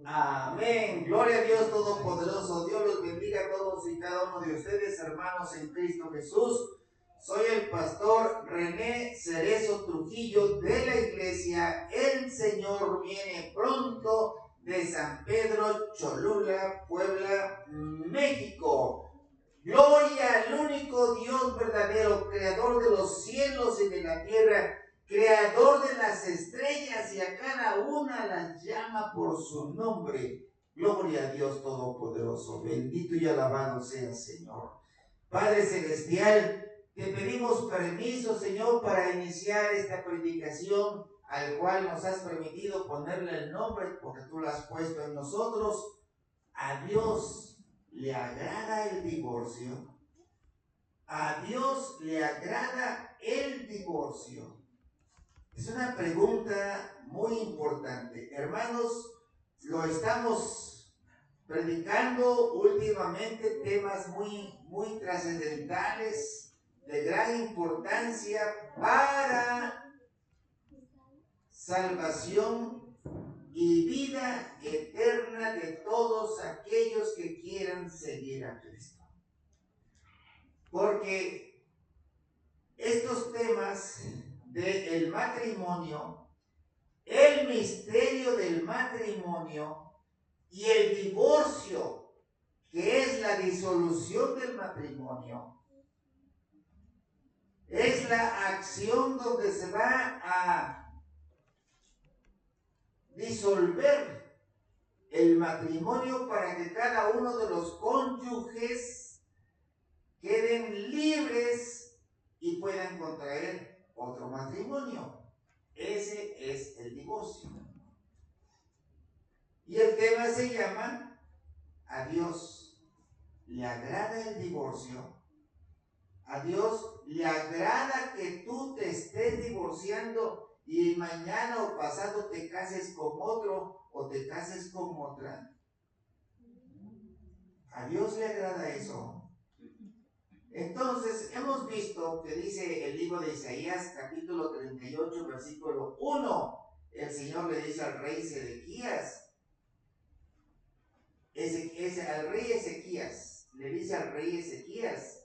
Amén. Gloria a Dios Todopoderoso. Dios los bendiga a todos y cada uno de ustedes, hermanos en Cristo Jesús. Soy el pastor René Cerezo Trujillo de la iglesia El Señor Viene Pronto de San Pedro Cholula, Puebla, México. Gloria al único Dios verdadero, creador de los cielos y de la tierra, creador de las estrellas, y a cada una las llama por su nombre. Gloria a Dios Todopoderoso, bendito y alabado sea Señor. Padre Celestial, te pedimos permiso, Señor, para iniciar esta predicación, al cual nos has permitido ponerle el nombre, porque tú lo has puesto en nosotros. A Dios le agrada el divorcio. A Dios le agrada el divorcio. Es una pregunta muy importante. Hermanos, lo estamos predicando últimamente, temas muy trascendentales, de gran importancia para salvación y vida eterna de todos aquellos que quieran seguir a Cristo. Porque estos temas del matrimonio, el misterio del matrimonio y el divorcio, que es la disolución del matrimonio, es la acción donde se va a disolver el matrimonio para que cada uno de los cónyuges queden libres y puedan contraer otro matrimonio. Ese es el divorcio. Y el tema se llama: ¿a Dios le agrada el divorcio? ¿A Dios le agrada que tú te estés divorciando y mañana o pasado te cases con otro o te cases con otra? ¿A Dios le agrada eso? Entonces, hemos visto que dice el libro de Isaías, capítulo 38, versículo 1, el Señor le dice al rey Sedequías, al rey Ezequías, le dice al rey Ezequías,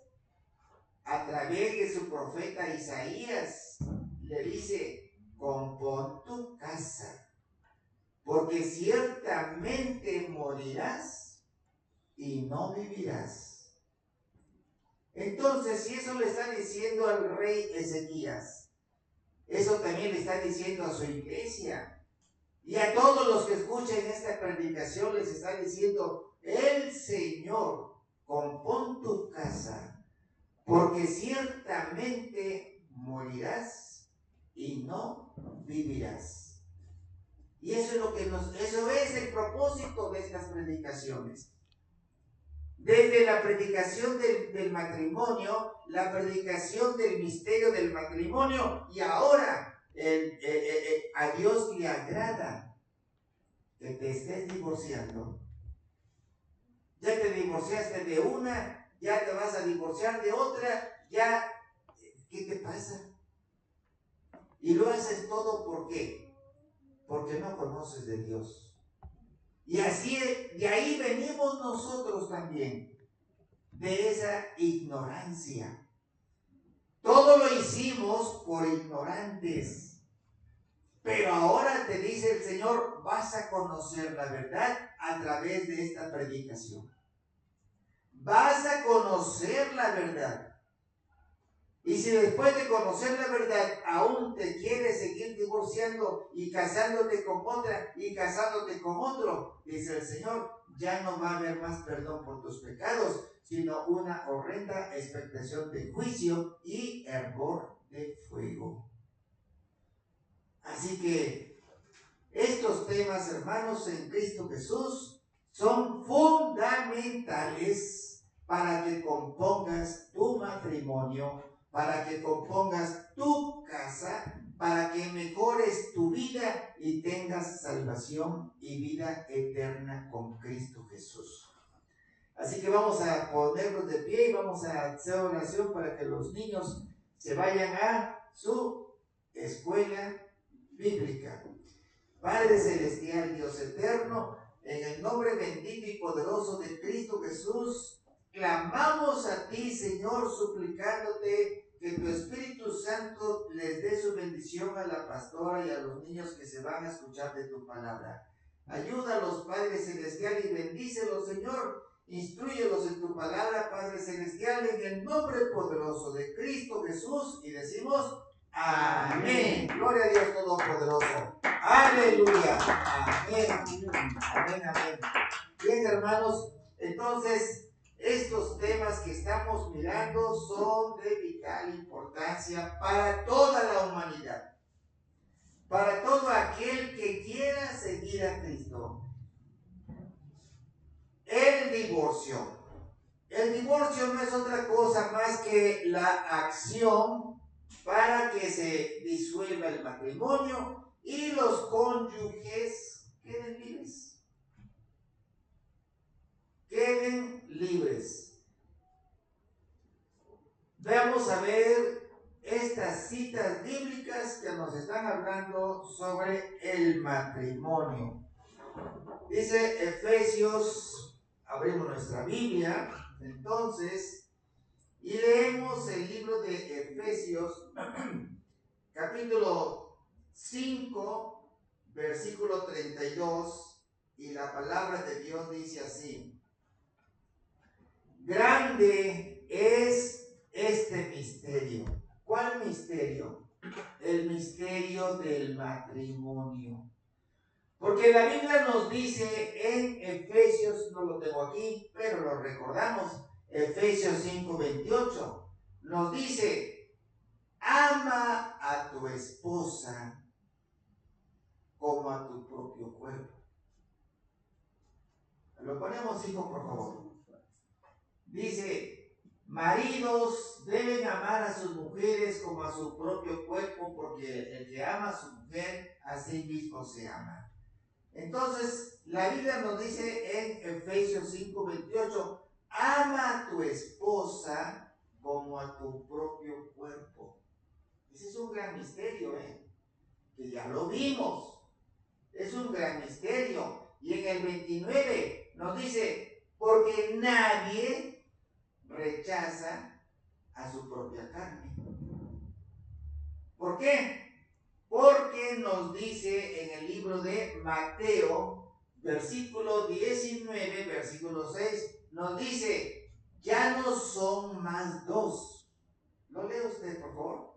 a través de su profeta Isaías, le dice: compón tu casa, porque ciertamente morirás y no vivirás. Entonces, si eso le está diciendo al rey Ezequías, eso también le está diciendo a su iglesia y a todos los que escuchen esta predicación. Les está diciendo el Señor: compón tu casa, porque ciertamente morirás y no vivirás. Y eso es lo que eso es el propósito de estas predicaciones. Desde la predicación del matrimonio, la predicación del misterio del matrimonio, y ahora a Dios le agrada que te estés divorciando. Ya te divorciaste de una, ya te vas a divorciar de otra, ya, ¿qué te pasa? Y lo haces todo ¿por qué? Porque no conoces de Dios. Y así, de ahí venimos nosotros también, de esa ignorancia. Todo lo hicimos por ignorantes. Pero ahora te dice el Señor: vas a conocer la verdad a través de esta predicación. Vas a conocer la verdad. Y si después de conocer la verdad aún te quieres seguir divorciando y casándote con otra y casándote con otro, dice el Señor, ya no va a haber más perdón por tus pecados, sino una horrenda expectación de juicio y hervor de fuego. Así que estos temas, hermanos en Cristo Jesús, son fundamentales para que compongas tu matrimonio, para que compongas tu casa, para que mejores tu vida y tengas salvación y vida eterna con Cristo Jesús. Así que vamos a ponernos de pie y vamos a hacer oración para que los niños se vayan a su escuela bíblica. Padre Celestial, Dios eterno, En el nombre bendito y poderoso de Cristo Jesús, clamamos a ti, Señor, suplicándote que tu Espíritu Santo les dé su bendición a la pastora y a los niños que se van a escuchar de tu palabra. Ayúdalos, Padre Celestial, y bendícelos, Señor. Instrúyelos en tu palabra, Padre Celestial, en el nombre poderoso de Cristo Jesús. Y decimos, amén. Gloria a Dios Todopoderoso. Aleluya. Amén. Amén, amén. Bien, hermanos, entonces, estos temas que estamos mirando son de vital importancia para toda la humanidad, para todo aquel que quiera seguir a Cristo. El divorcio. El divorcio no es otra cosa más que la acción para que se disuelva el matrimonio y los cónyuges queden libres. Queden libres. Vamos a ver estas citas bíblicas que nos están hablando sobre el matrimonio. Dice Efesios, abrimos nuestra Biblia, entonces, y leemos el libro de Efesios, capítulo 5, versículo 32, y la palabra de Dios dice así: grande es este misterio. ¿Cuál misterio? El misterio del matrimonio. Porque la Biblia nos dice en Efesios, no lo tengo aquí, pero lo recordamos, Efesios 5:28, nos dice: ama a tu esposa como a tu propio cuerpo. Lo ponemos, hijo, por favor. Dice: maridos deben amar a sus mujeres como a su propio cuerpo, porque el que ama a su mujer, a sí mismo se ama. Entonces, la Biblia nos dice en Efesios 5:28, ama a tu esposa como a tu propio cuerpo. Ese es un gran misterio, que ya lo vimos. Es un gran misterio. Y en el 29 nos dice: porque nadie rechaza a su propia carne. ¿Por qué? Porque nos dice en el libro de Mateo, versículo 19, versículo 6, nos dice: ya no son más dos. ¿Lo lee usted, por favor?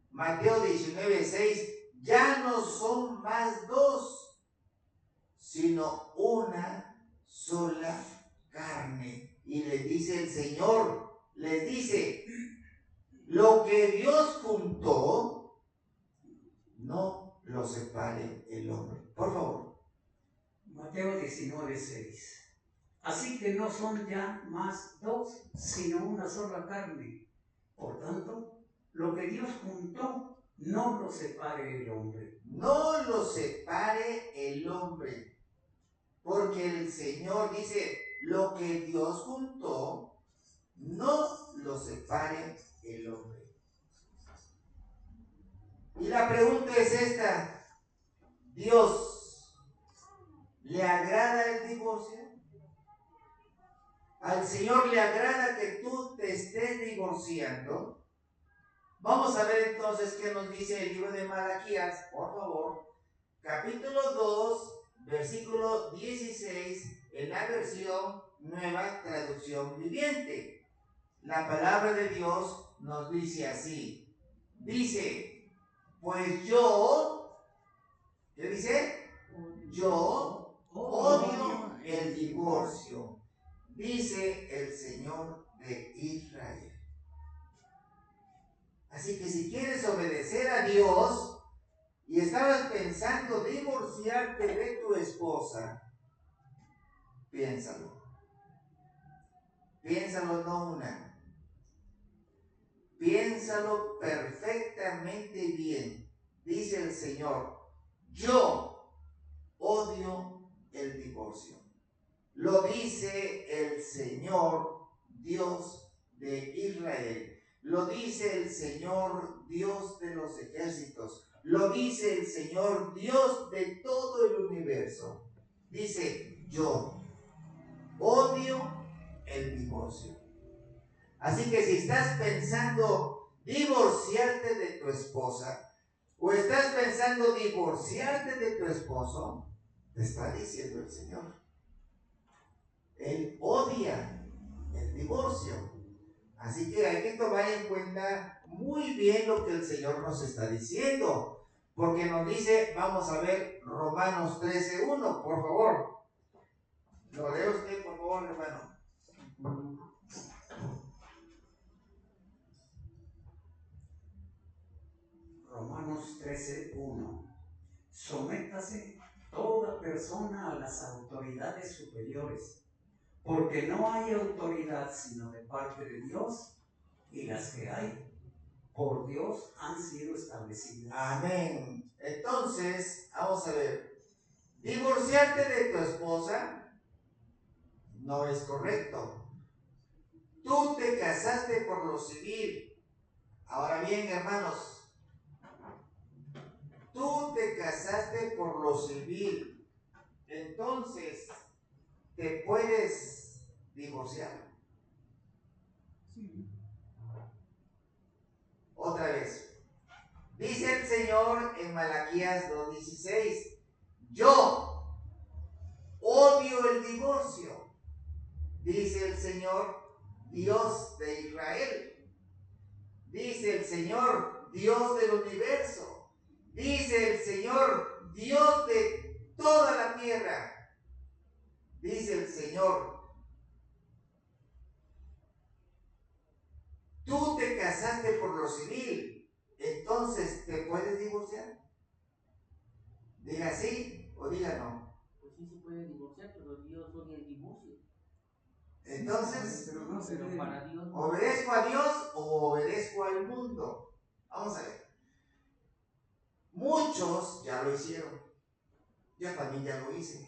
Mateo 19, 6, ya no son más dos, sino una sola carne. Y les dice el Señor, les dice: lo que Dios juntó, no lo separe el hombre. Por favor. Mateo 19:6. Así que no son ya más dos, sino una sola carne. Por tanto, lo que Dios juntó, no lo separe el hombre. No lo separe el hombre. Porque el Señor dice: lo que Dios juntó, no lo separe el hombre. Y la pregunta es esta: ¿Dios le agrada el divorcio? ¿Al Señor le agrada que tú te estés divorciando? Vamos a ver entonces qué nos dice el libro de Malaquías, por favor, capítulo 2, versículo 16, en la versión Nueva Traducción Viviente. La palabra de Dios nos dice así. Dice: pues yo, ¿qué dice? Yo odio el divorcio, dice el Señor de Israel. Así que si quieres obedecer a Dios y estabas pensando divorciarte de tu esposa, piénsalo. Piénsalo no una. Piénsalo perfectamente bien. Dice el Señor: yo odio el divorcio. Lo dice el Señor, Dios de Israel. Lo dice el Señor, Dios de los ejércitos. Lo dice el Señor, Dios de todo el universo. Dice, yo odio el divorcio. Así que si estás pensando divorciarte de tu esposa o estás pensando divorciarte de tu esposo, te está diciendo el Señor. Él odia el divorcio. Así que hay que tomar en cuenta muy bien lo que el Señor nos está diciendo. Porque nos dice, vamos a ver Romanos 13:1, por favor. Lo lee usted, por favor, hermano. Romanos 13:1. Sométase toda persona a las autoridades superiores, porque no hay autoridad sino de parte de Dios, y las que hay por Dios han sido establecidas. Amén. Entonces, vamos a ver. Divorciarte de tu esposa no es correcto. Tú te casaste por lo civil. Ahora bien, hermanos, tú te casaste por lo civil. Entonces, te puedes divorciar. Sí. Otra vez. Dice el Señor en Malaquías 2:16, yo odio el divorcio, dice el Señor, Dios de Israel. Dice el Señor, Dios del universo. Dice el Señor, Dios de toda la tierra. Dice el Señor, tú te casaste por lo civil, entonces te puedes divorciar. Diga sí o diga no. Pues sí se puede divorciar, pero Dios odia el divorcio. Entonces, Pero para Dios no. ¿obedezco a Dios o obedezco al mundo? Vamos a ver. Muchos ya lo hicieron. Yo también ya lo hice.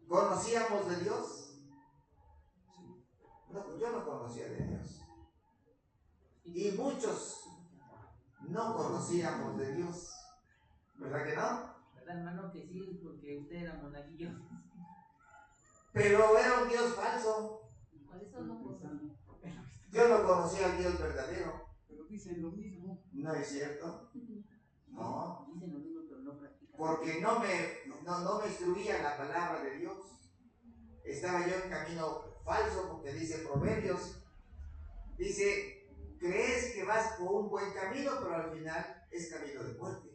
¿Conocíamos de Dios? No, yo no conocía de Dios. Y muchos no conocíamos de Dios. ¿Verdad que no? ¿Verdad, hermano? Que sí, porque usted era monaguillo. Pero era un Dios falso. Por eso no conocía. Yo no conocía al Dios verdadero. Pero dicen lo mismo. ¿No es cierto? No. Dicen lo mismo, pero no practican. Porque no me instruía la palabra de Dios. Estaba yo en camino falso, porque dice Proverbios, dice, crees que vas por un buen camino, pero al final es camino de muerte.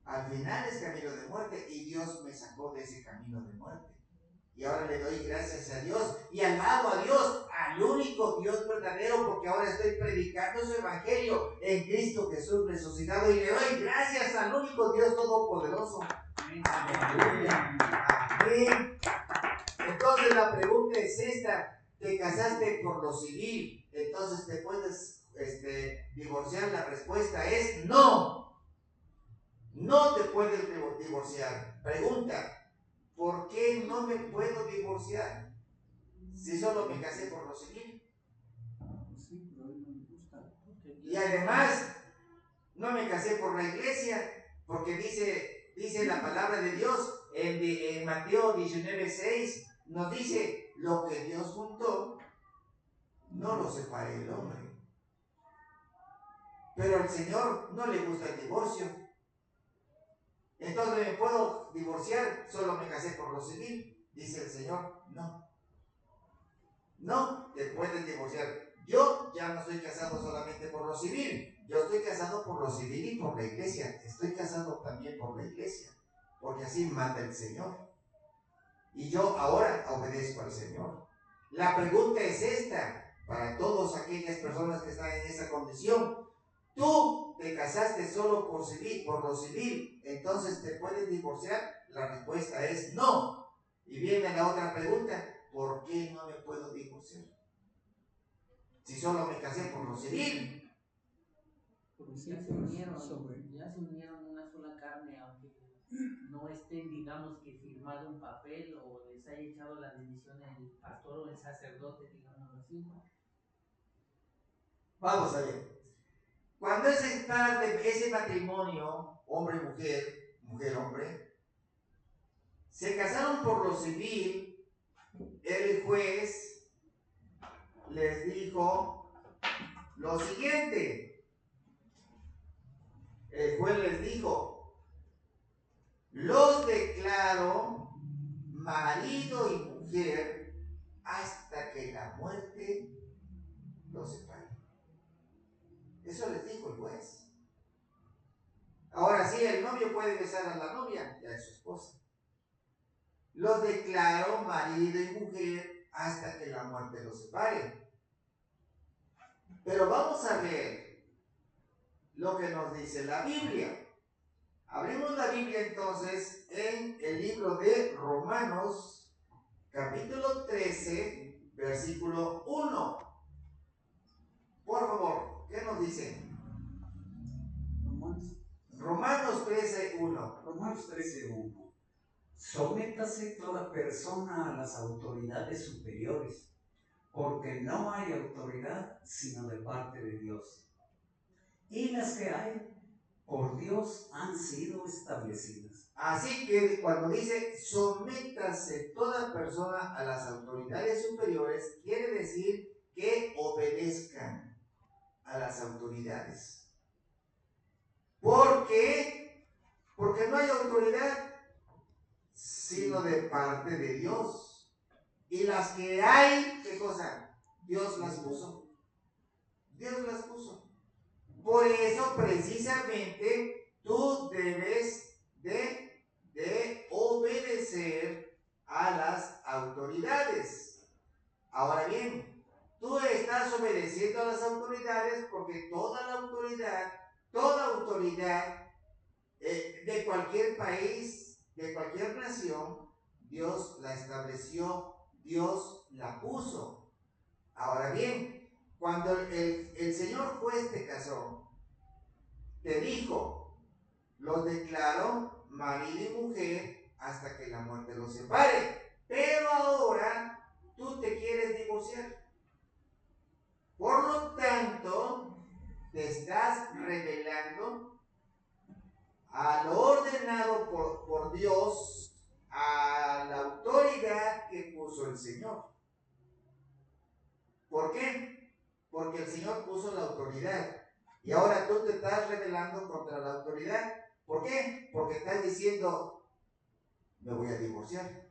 Al final es camino de muerte, y Dios me sacó de ese camino de muerte. Y ahora le doy gracias a Dios y alabo a Dios, al único Dios verdadero, porque ahora estoy predicando su evangelio en Cristo Jesús resucitado, y le doy gracias al único Dios todopoderoso. Aleluya. Amén. Entonces la pregunta es esta: ¿te casaste por lo civil? Entonces te puedes divorciar. La respuesta es no. No te puedes divorciar. Pregunta: ¿por qué no me puedo divorciar si solo me casé por lo civil? Sí, pero a él no le gusta. Y además no me casé por la iglesia, porque dice la palabra de Dios en Mateo 19:6, nos dice: lo que Dios juntó no lo separe el hombre. Pero al Señor no le gusta el divorcio. Entonces, ¿me puedo divorciar? Solo me casé por lo civil. Dice el Señor: no. No te puedes divorciar. Yo ya no estoy casado solamente por lo civil. Yo estoy casado por lo civil y por la iglesia. Estoy casado también por la iglesia, porque así manda el Señor. Y yo ahora obedezco al Señor. La pregunta es esta, para todas aquellas personas que están en esa condición: tú te casaste solo por lo civil, entonces te puedes divorciar. La respuesta es no. Y viene la otra pregunta: ¿por qué no me puedo divorciar si solo me casé por lo civil? Porque ya se unieron en una sola carne, aunque no estén, digamos, que firmado un papel o les haya echado la bendición el pastor o el sacerdote, digamos así. Vamos a ver. Cuando ese matrimonio, hombre-mujer, mujer-hombre, se casaron por lo civil, el juez les dijo lo siguiente. El juez les dijo: los declaro marido y mujer hasta que la muerte los separe. Eso les dijo el juez. Ahora sí, el novio puede besar a la novia y a su esposa. Los declaro marido y mujer hasta que la muerte los separe. Pero vamos a ver lo que nos dice la Biblia. Abrimos la Biblia entonces en el libro de Romanos, capítulo 13, versículo 1. Por favor, ¿qué nos dice? Romanos 13, 1. Romanos 13, 1. Sométase toda persona a las autoridades superiores, porque no hay autoridad sino de parte de Dios. Y las que hay, por Dios han sido establecidas. Así que cuando dice sométase toda persona a las autoridades superiores, quiere decir que obedezcan a las autoridades. ¿Por qué? Porque no hay autoridad sino de parte de Dios. Y las que hay, ¿qué cosa? Dios las puso. Dios las puso. Por eso precisamente tú debes de obedecer a las autoridades. Ahora bien, tú estás obedeciendo a las autoridades porque toda autoridad de cualquier país, de cualquier nación, Dios la estableció, Dios la puso. Ahora bien, cuando el Señor juez te casó, te dijo: los declaro marido y mujer hasta que la muerte los separe. Pero ahora tú te quieres divorciar. Por lo tanto, te estás rebelando a lo ordenado por Dios, a la autoridad que puso el Señor. ¿Por qué? Porque el Señor puso la autoridad. Y ahora tú te estás rebelando contra la autoridad. ¿Por qué? Porque estás diciendo: me voy a divorciar.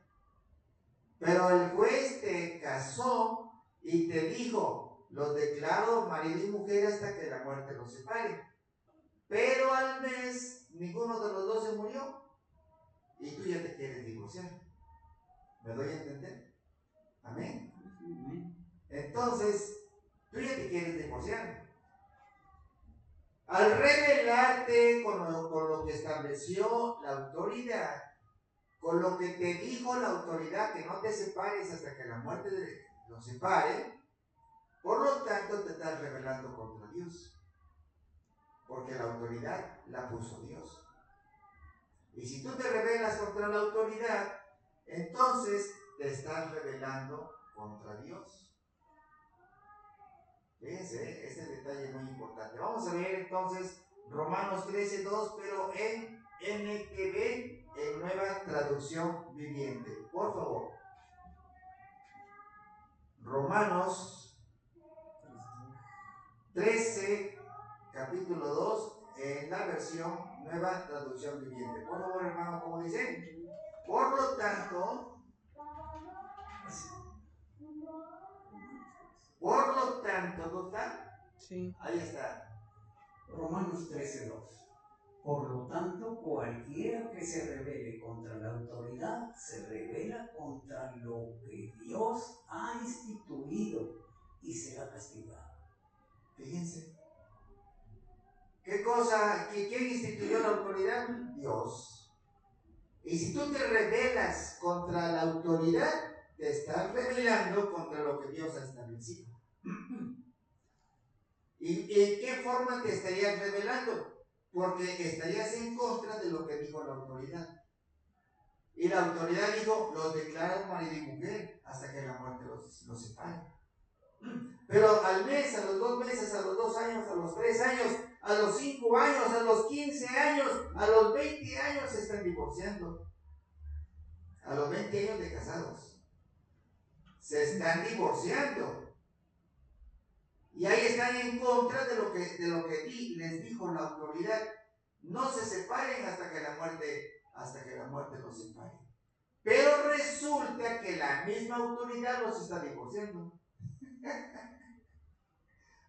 Pero el juez te casó y te dijo: los declaro marido y mujer hasta que la muerte los separe. Pero al mes ninguno de los dos se murió y tú ya te quieres divorciar. ¿Me doy a entender? Amén. Entonces, tú ya te quieres divorciar. Al rebelarte con lo que estableció la autoridad, con lo que te dijo la autoridad, que no te separes hasta que la muerte los separe, por lo tanto te estás rebelando contra Dios. Porque la autoridad la puso Dios. Y si tú te rebelas contra la autoridad, entonces te estás rebelando contra Dios. Fíjense, este detalle es muy importante. Vamos a ver entonces Romanos 13:2, pero en NTV, en Nueva Traducción Viviente. Por favor. Romanos 13, capítulo 2, en la versión Nueva Traducción Viviente. Por favor, hermano, ¿cómo dice? Por lo tanto, ¿no está? Sí. Ahí está. Romanos 13:2. Por lo tanto, cualquiera que se rebele contra la autoridad, se rebela contra lo que Dios ha instituido y será castigado. Fíjense. ¿Qué cosa? ¿Quién instituyó la autoridad? Dios. Y si tú te rebelas contra la autoridad, te estás rebelando contra lo que Dios ha establecido. ¿Y en qué forma te estarías rebelando? Porque estarías en contra de lo que dijo la autoridad. Y la autoridad dijo: los declaro marido y mujer hasta que la muerte los separe. Pero al mes, a los 2 meses, a los 2 años, a los 3 años, a los 5 años, a los 15 años, a los 20 años se están divorciando. A los 20 años de casados. Se están divorciando. Y ahí están en contra de lo que les dijo la autoridad. No se separen hasta que la muerte los separe. Pero resulta que la misma autoridad los está divorciando.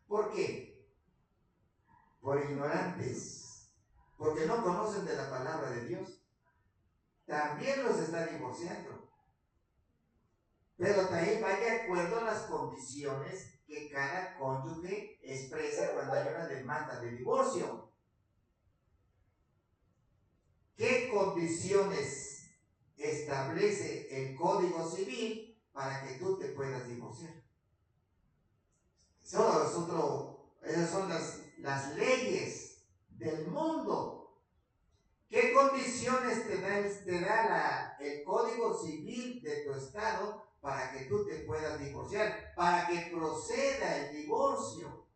¿Por qué? Por ignorantes. Porque no conocen de la palabra de Dios. También los está divorciando. Pero también va de acuerdo a las condiciones que cada cónyuge expresa cuando hay una demanda de divorcio. ¿Qué condiciones establece el Código Civil para que tú te puedas divorciar? Esas son las leyes del mundo. ¿Qué condiciones te da el Código Civil de tu estado para que tú te puedas divorciar? Para que proceda el divorcio.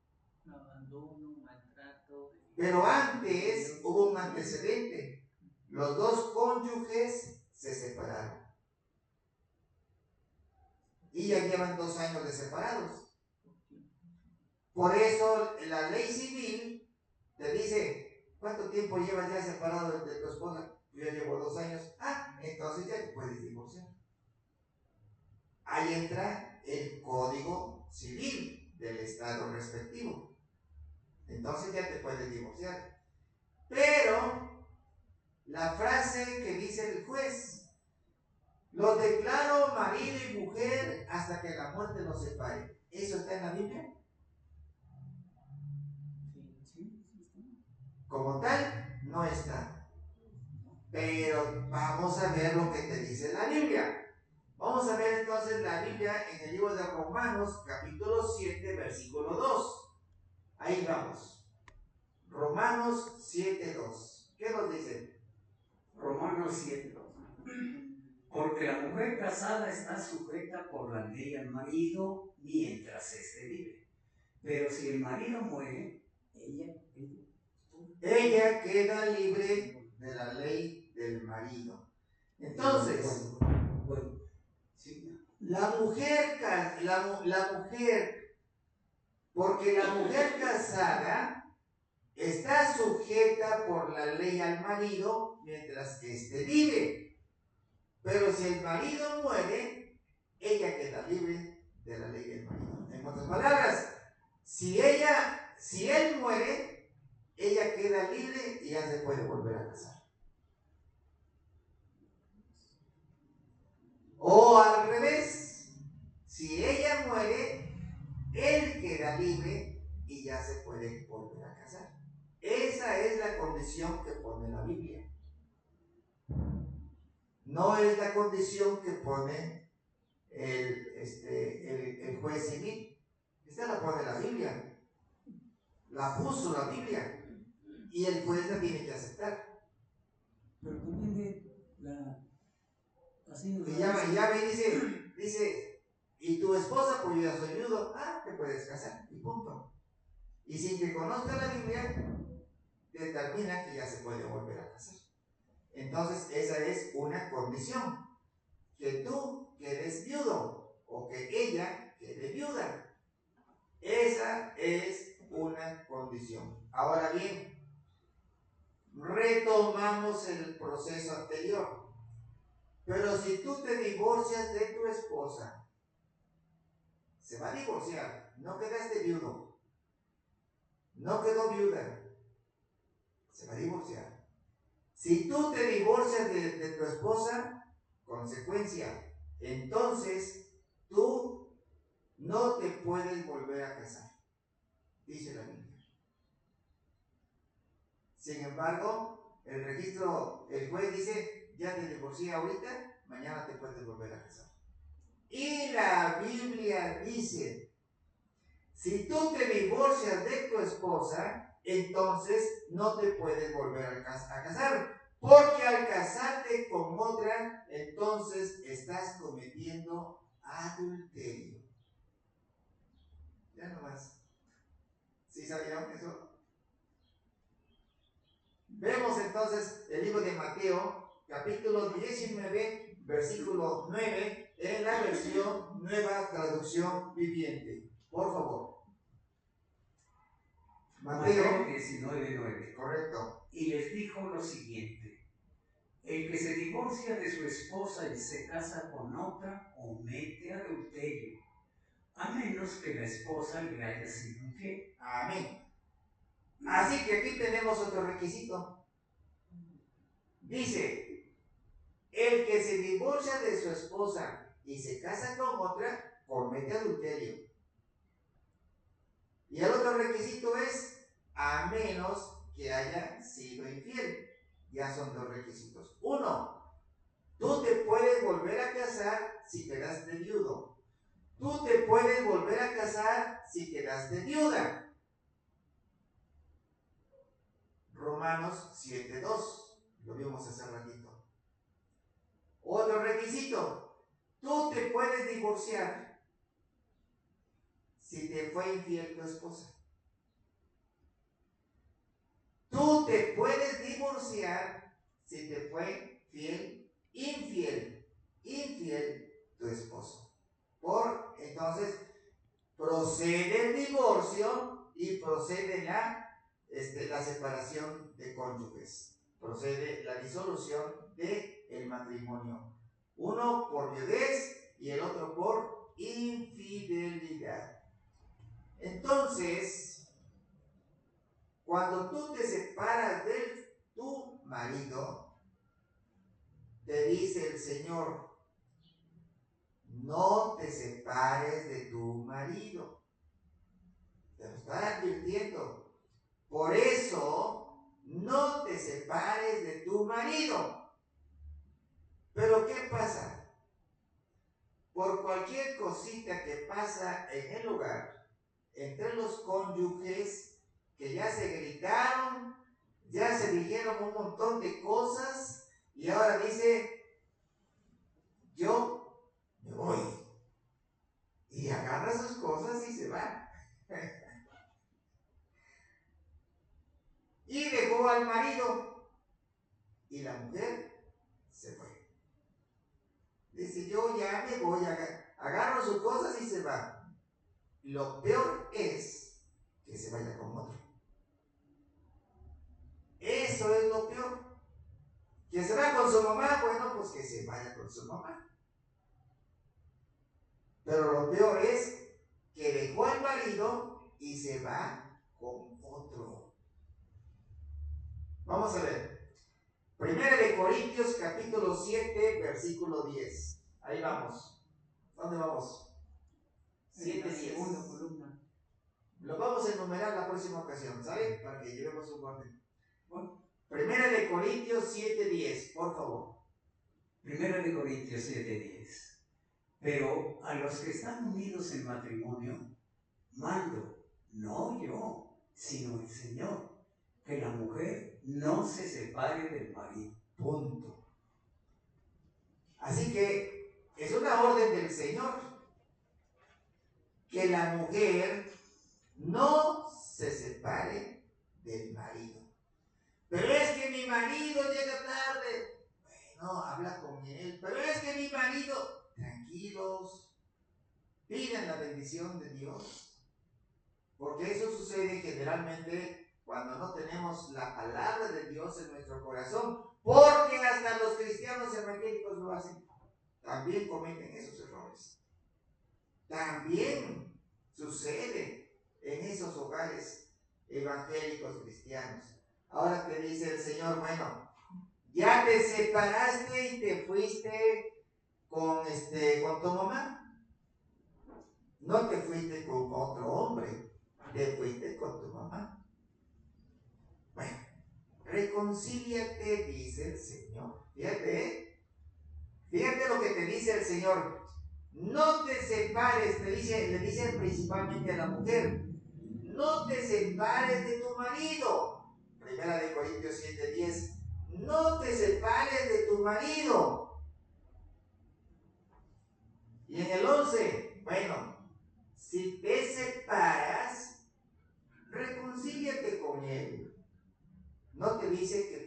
Abandono, maltrato. Pero antes hubo un antecedente. Los dos cónyuges se separaron. Y ya llevan 2 años de separados. Por eso la ley civil te dice, ¿cuánto tiempo llevas ya separado de tu esposa? Yo llevo 2 años. Entonces ya te puedes divorciar. Ahí entra el Código Civil del estado respectivo. Entonces ya te puedes divorciar. Pero la frase que dice el juez, los declaro marido y mujer hasta que la muerte los separe. ¿Eso está en la Biblia? Como tal, no está. Pero vamos a ver lo que te dice la Biblia. Vamos a ver entonces la Biblia en el libro de Romanos, capítulo 7, versículo 2. Ahí vamos. Romanos 7, 2. ¿Qué nos dice? Romanos 7, 2. Porque la mujer casada está sujeta por la ley al marido mientras éste vive. Pero si el marido muere, ella queda libre de la ley del marido. Entonces, la mujer, porque la mujer casada está sujeta por la ley al marido mientras éste vive. Pero si el marido muere, ella queda libre de la ley del marido. En otras palabras, si él muere, ella queda libre y ya se puede volver a casar. O al revés, si ella muere, él queda libre y ya se puede volver a casar. Esa es la condición que pone la Biblia. No es la condición que pone el juez civil. Esta la pone la Biblia. La puso la Biblia. Y el juez la tiene que aceptar. Pero también así y ya me dice, y tu esposa, pues yo ya soy viudo, te puedes casar, y punto. Y sin que conozca la Biblia, determina que ya se puede volver a casar. Entonces, esa es una condición. Que tú quedes viudo, o que ella quede viuda. Esa es una condición. Ahora bien, retomamos el proceso anterior. Pero si tú te divorcias de tu esposa, se va a divorciar, no quedaste viudo, no quedó viuda, se va a divorciar. Si tú te divorcias de tu esposa, consecuencia, entonces tú no te puedes volver a casar, dice la Biblia. Sin embargo, el juez dice, ya te divorcié ahorita, mañana te puedes volver a casar. Y la Biblia dice, si tú te divorcias de tu esposa, entonces no te puedes volver a casar. Porque al casarte con otra, entonces estás cometiendo adulterio. Ya nomás. ¿Sí sabían eso? Vemos entonces el libro de Mateo, capítulo 19, versículo 9, en la versión Nueva Traducción Viviente. Por favor. Mateo 19:9. Correcto. Y les dijo lo siguiente: el que se divorcia de su esposa y se casa con otra comete adulterio, a menos que la esposa le haya sido infiel. Amén. Así que aquí tenemos otro requisito. Dice, el que se divorcia de su esposa y se casa con otra comete adulterio. Y el otro requisito es, a menos que haya sido infiel. Ya son dos requisitos. Uno, tú te puedes volver a casar si quedaste viudo. Tú te puedes volver a casar si quedaste viuda. Romanos 7:2, lo vimos hace ratito. Otro requisito, tú te puedes divorciar si te fue infiel tu esposa. Tú te puedes divorciar si te fue infiel tu esposo. Entonces, procede el divorcio y procede la separación de cónyuges. Procede la disolución del matrimonio. Uno por viudez y el otro por infidelidad. Entonces, cuando tú te separas de tu marido, te dice el Señor, no te separes de tu marido. Te lo está advirtiendo. Por eso, no te separes de tu marido. Pero ¿qué pasa? Por cualquier cosita que pasa en el hogar, entre los cónyuges, que ya se gritaron, ya se dijeron un montón de cosas, y ahora dice, yo me voy. Y agarra sus cosas y se va. Y dejó al marido. Y la mujer se fue. Dice, yo ya me voy, agarro sus cosas y se va. Lo peor es que se vaya con otro. Eso es lo peor. Que se va con su mamá, bueno, pues que se vaya con su mamá. Pero lo peor es que dejó al marido y se va con otro. Vamos a ver. Primera de Corintios capítulo 7, versículo 10. Ahí vamos. ¿Dónde vamos? 7, 10. Segunda columna. Lo vamos a enumerar la próxima ocasión, ¿sale? Para que llevemos un orden. Primera de Corintios 7, 10, por favor. Primera de Corintios 7:10. Pero a los que están unidos en matrimonio, mando, no yo, sino el Señor, que la mujer no se separe del marido. Punto. Así que es una orden del Señor que la mujer no se separe del marido. Pero es que mi marido llega tarde. Bueno, habla con él. Pero es que mi marido, tranquilos, pidan la bendición de Dios. Porque eso sucede generalmente cuando no tenemos la palabra de Dios en nuestro corazón. Porque hasta los cristianos evangélicos lo hacen. También cometen esos errores. También sucede en esos hogares evangélicos cristianos. Ahora te dice el Señor, bueno, ya te separaste y te fuiste con tu mamá. No te fuiste con otro hombre, te fuiste con tu mamá. Bueno, reconcíliate, dice el Señor. Fíjate lo que te dice el Señor. No te separes, le dice principalmente a la mujer. No te separes de tu marido. Primera de Corintios 7:10. No te separes de tu marido. Y en el 11, bueno, si te separas, reconcíliate con él. No te dice que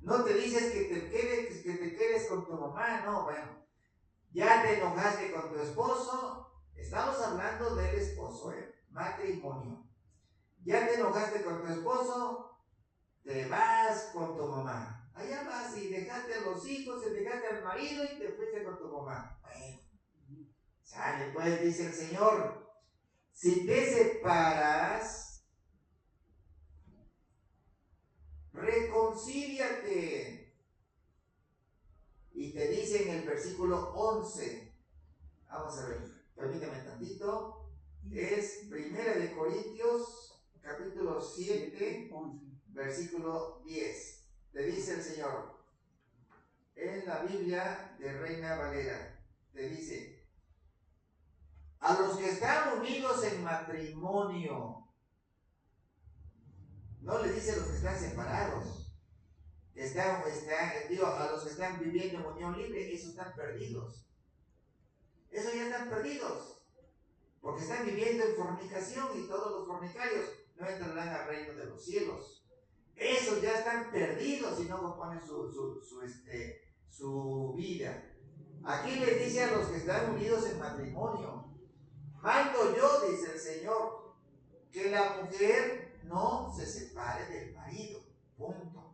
No te dices que te quedes con tu mamá, no, bueno. Ya te enojaste con tu esposo, estamos hablando del esposo, matrimonio. Ya te enojaste con tu esposo, te vas con tu mamá. Allá vas y dejaste a los hijos, y dejaste al marido y te fuiste con tu mamá. Bueno, sale pues, dice el Señor, si te separas, reconcíliate. Y te dice en el versículo 11, vamos a ver, permítame tantito, es 1 Corintios, capítulo 7, versículo 10. Te dice el Señor, en la Biblia de Reina Valera, te dice, a los que están unidos en matrimonio, no le dice a los que están separados, a los que están viviendo en unión libre, esos están perdidos. Esos ya están perdidos, porque están viviendo en fornicación y todos los fornicarios no entrarán al reino de los cielos. Esos ya están perdidos y no componen su vida. Aquí les dice a los que están unidos en matrimonio, mando yo, dice el Señor, que la mujer no se separe del marido, punto.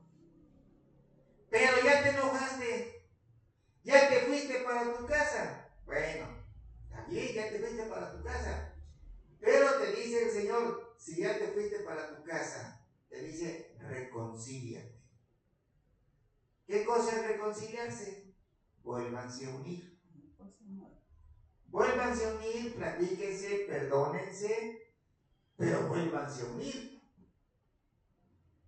Pero ya te enojaste, ya te fuiste para tu casa. Bueno, también ya te fuiste para tu casa. Pero te dice el Señor, si ya te fuiste para tu casa, te dice, reconcíliate. ¿Qué cosa es reconciliarse? Vuélvanse a unir. Vuélvanse a unir, platíquense, perdónense, pero vuélvanse a unir.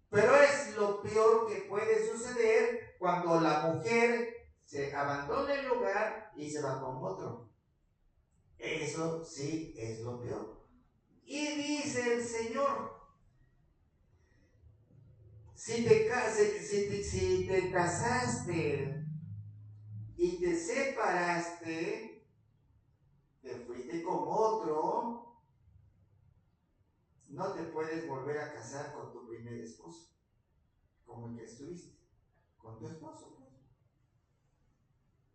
Pero es lo peor que puede suceder cuando la mujer se abandona el hogar y se va con otro. Eso sí es lo peor. Y dice el Señor, si te casaste y te separaste, te fuiste con otro, no te puedes volver a casar con tu primer esposo, como el que estuviste, con tu esposo.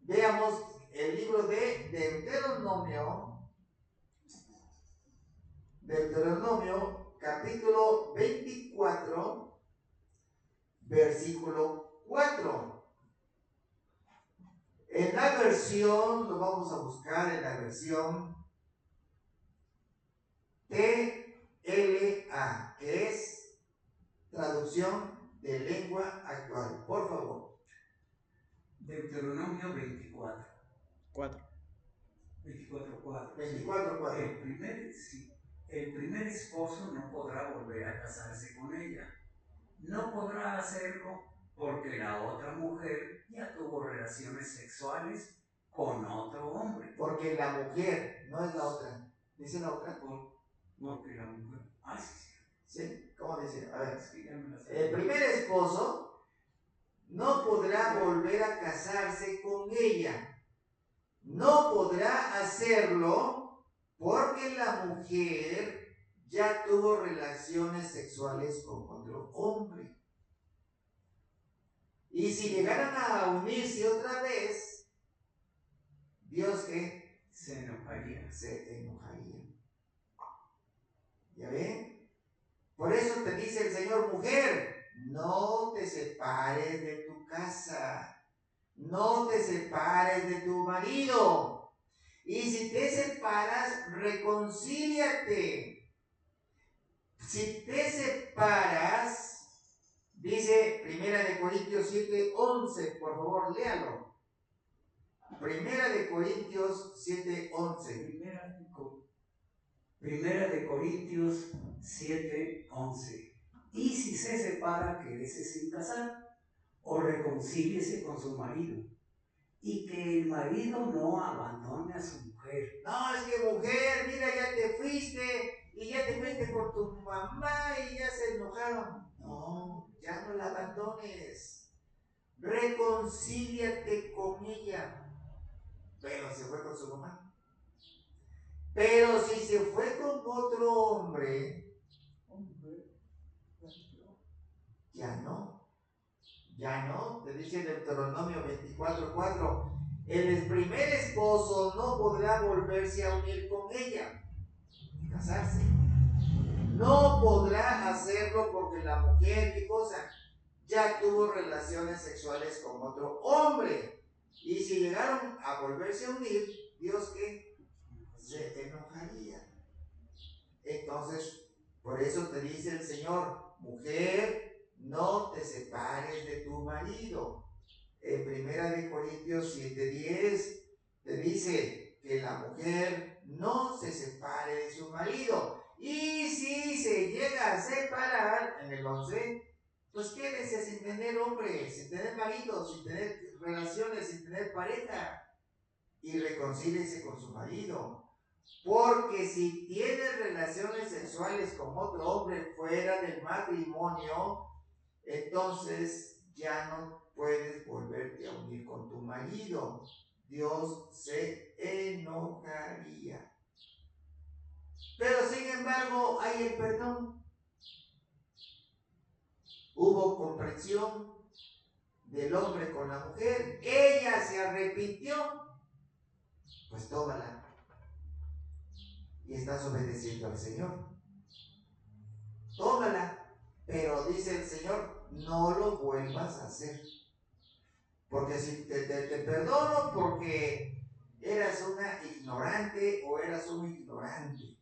Veamos el libro de Deuteronomio, capítulo 24, versículo 4. En la versión, lo vamos a buscar en la versión TLA, que es traducción de lengua actual. Por favor. Deuteronomio 24. 4. 24:4. 24:4. El primer esposo no podrá volver a casarse con ella. No podrá hacerlo porque la otra mujer ya tuvo relaciones sexuales con otro hombre. Porque la mujer, no es la otra. ¿Dice la otra? Porque la mujer. Sí. ¿Sí? ¿Cómo dice? A ver. El El primer esposo no podrá volver a casarse con ella. No podrá hacerlo porque la mujer ya tuvo relaciones sexuales con otro hombre. Y si llegaran a unirse otra vez, Dios ¿qué? Se enojaría. ¿Ya ven? Por eso te dice el Señor, mujer, no te separes de tu casa, no te separes de tu marido. Y si te separas, reconcíliate. Si te separas, dice 1 Corintios 7:11, por favor, léalo. 1 Corintios 7:11. 1 Corintios 7:11. Y si se separa, quédese sin casar, o reconcíliese con su marido, y que el marido no abandone a su mujer. No, es que mujer, mira, ya te fuiste, y ya te fuiste por tu mamá, y ya se enojaron. No, ya no la abandones. Reconcíliate con ella. Pero se fue con su mamá. Pero si se fue con otro hombre, ya no. Ya no, te dice Deuteronomio 24:4, el primer esposo no podrá volverse a unir con ella, casarse. No podrá hacerlo porque la mujer, ¿qué cosa? Ya tuvo relaciones sexuales con otro hombre. Y si llegaron a volverse a unir, ¿Dios qué? Se enojaría. Entonces, por eso te dice el Señor, mujer, no te separes de tu marido. En 1 Corintios 7:10 te dice que la mujer no se separe de su marido. Y si se llega a separar, en el 11, pues quédese sin tener hombre, sin tener marido, sin tener relaciones, sin tener pareja. Y reconcíliese con su marido. Porque si tienes relaciones sexuales con otro hombre fuera del matrimonio, entonces ya no puedes volverte a unir con tu marido. Dios se enojaría. Pero sin embargo hay el perdón. Hubo comprensión del hombre con la mujer. Ella se arrepintió. Pues tómala. Y estás obedeciendo al Señor. Tómala. Pero dice el Señor, no lo vuelvas a hacer. Porque si te perdono porque eras una ignorante o eras un ignorante.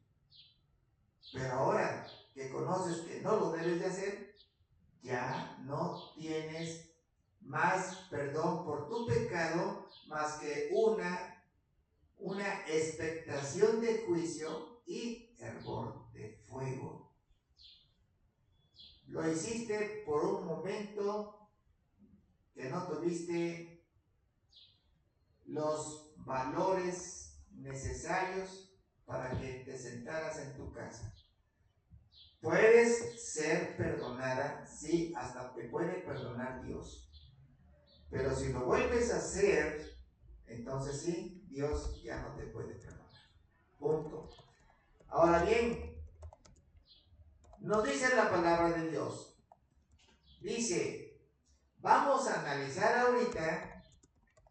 Pero ahora que conoces que no lo debes de hacer, ya no tienes más perdón por tu pecado más que una expectación de juicio y hervor de fuego. Lo hiciste por un momento que no tuviste los valores necesarios para que te sentaras en tu casa. Puedes ser perdonada, sí, hasta te puede perdonar Dios. Pero si lo vuelves a hacer, entonces sí, Dios ya no te puede perdonar. Punto. Ahora bien, nos dice la palabra de Dios. Dice, vamos a analizar ahorita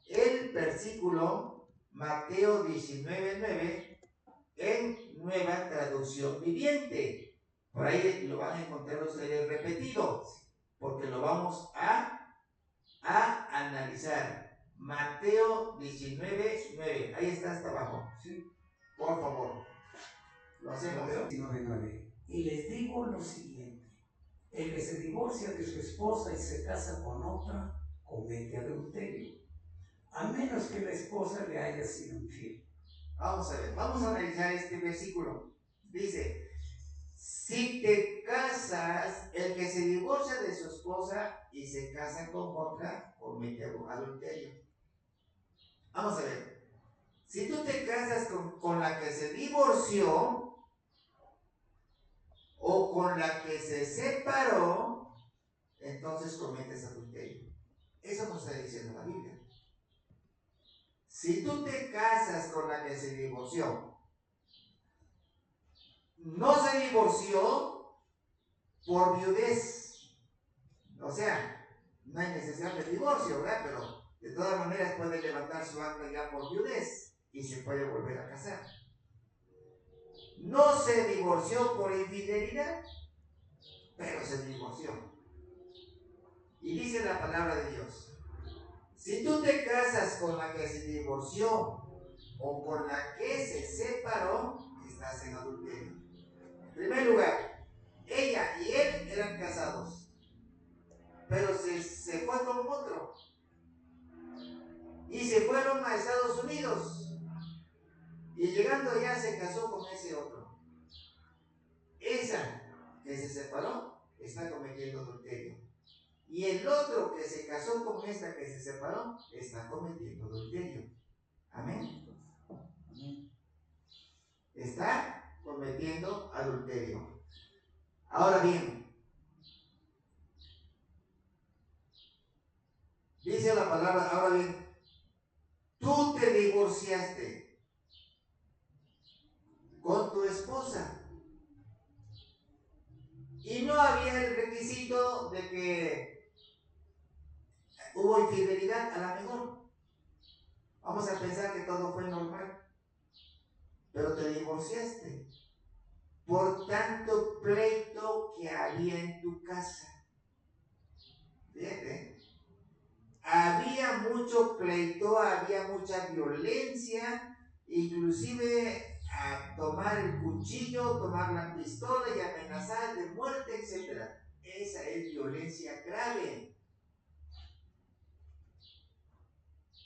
el versículo Mateo 19:9 en Nueva Traducción Viviente. Por ahí lo van a encontrar ustedes repetido, porque lo vamos a analizar. Mateo 19:9. Ahí está hasta abajo. Sí. Por favor. Lo hacemos. 19:9. Y les digo lo siguiente: el que se divorcia de su esposa y se casa con otra, comete adulterio, a menos que la esposa le haya sido infiel. Vamos a ver, vamos a analizar este versículo. Dice, si te casas, el que se divorcia de su esposa y se casa con otra, comete adulterio. Vamos a ver, si tú te casas con la que se divorció o con la que se separó, entonces cometes adulterio. Eso nos está diciendo la Biblia. Si tú te casas con la que se divorció, no se divorció por viudez, o sea, no hay necesidad de divorcio, ¿verdad? Pero de todas maneras puede levantar su acta ya por viudez y se puede volver a casar. No se divorció por infidelidad, pero se divorció. Y dice la palabra de Dios, si tú te casas con la que se divorció o con la que se separó, estás en adulterio. En primer lugar, ella y él eran casados, pero se fue con otro y se fueron a Estados Unidos y llegando ya se casó con ese otro. Esa que se separó está cometiendo adulterio. Y el otro que se casó con esta que se separó está cometiendo adulterio. Amén. Está cometiendo adulterio. Ahora bien, dice la palabra, ahora bien, tú te divorciaste con tu esposa y no había el requisito de que hubo infidelidad, a lo mejor. Vamos a pensar que todo fue normal. Pero te divorciaste por tanto pleito que había en tu casa. Fíjate, había mucho pleito, había mucha violencia, inclusive a tomar el cuchillo, tomar la pistola y amenazar de muerte, etc. Esa es violencia grave.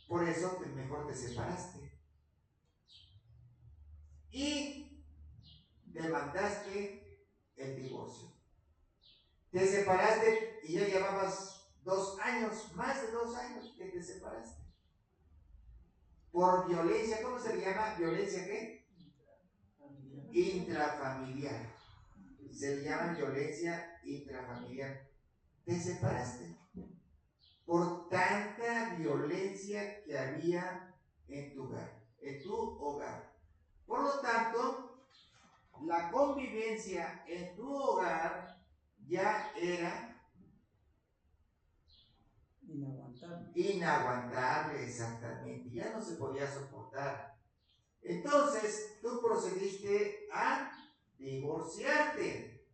Por eso mejor te separaste. Y demandaste el divorcio. Te separaste y ya llevabas 2 años, más de 2 años que te separaste. Por violencia, ¿cómo se le llama? ¿Violencia qué? Intrafamiliar. Se le llama violencia intrafamiliar. Te separaste por tanta violencia que había en tu hogar. Por lo tanto, la convivencia en tu hogar ya era inaguantable, exactamente, ya no se podía soportar. Entonces, tú procediste a divorciarte.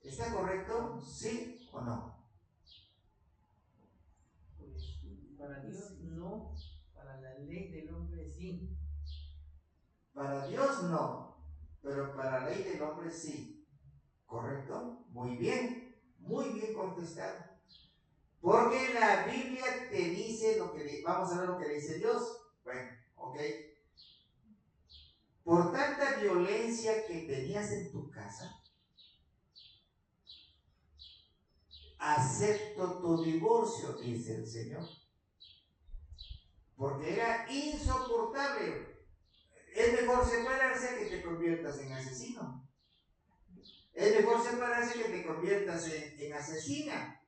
¿Está correcto? ¿Sí o no? Pues para Dios no, para la ley del hombre sí. Para Dios no, pero para la ley del hombre sí. ¿Correcto? Muy bien contestado. Porque la Biblia te dice vamos a ver lo que dice Dios. Bueno, ok. Por tanta violencia que tenías en tu casa, acepto tu divorcio, dice el Señor. Porque era insoportable. Es mejor separarse que te conviertas en asesino. Es mejor separarse que te conviertas en asesina.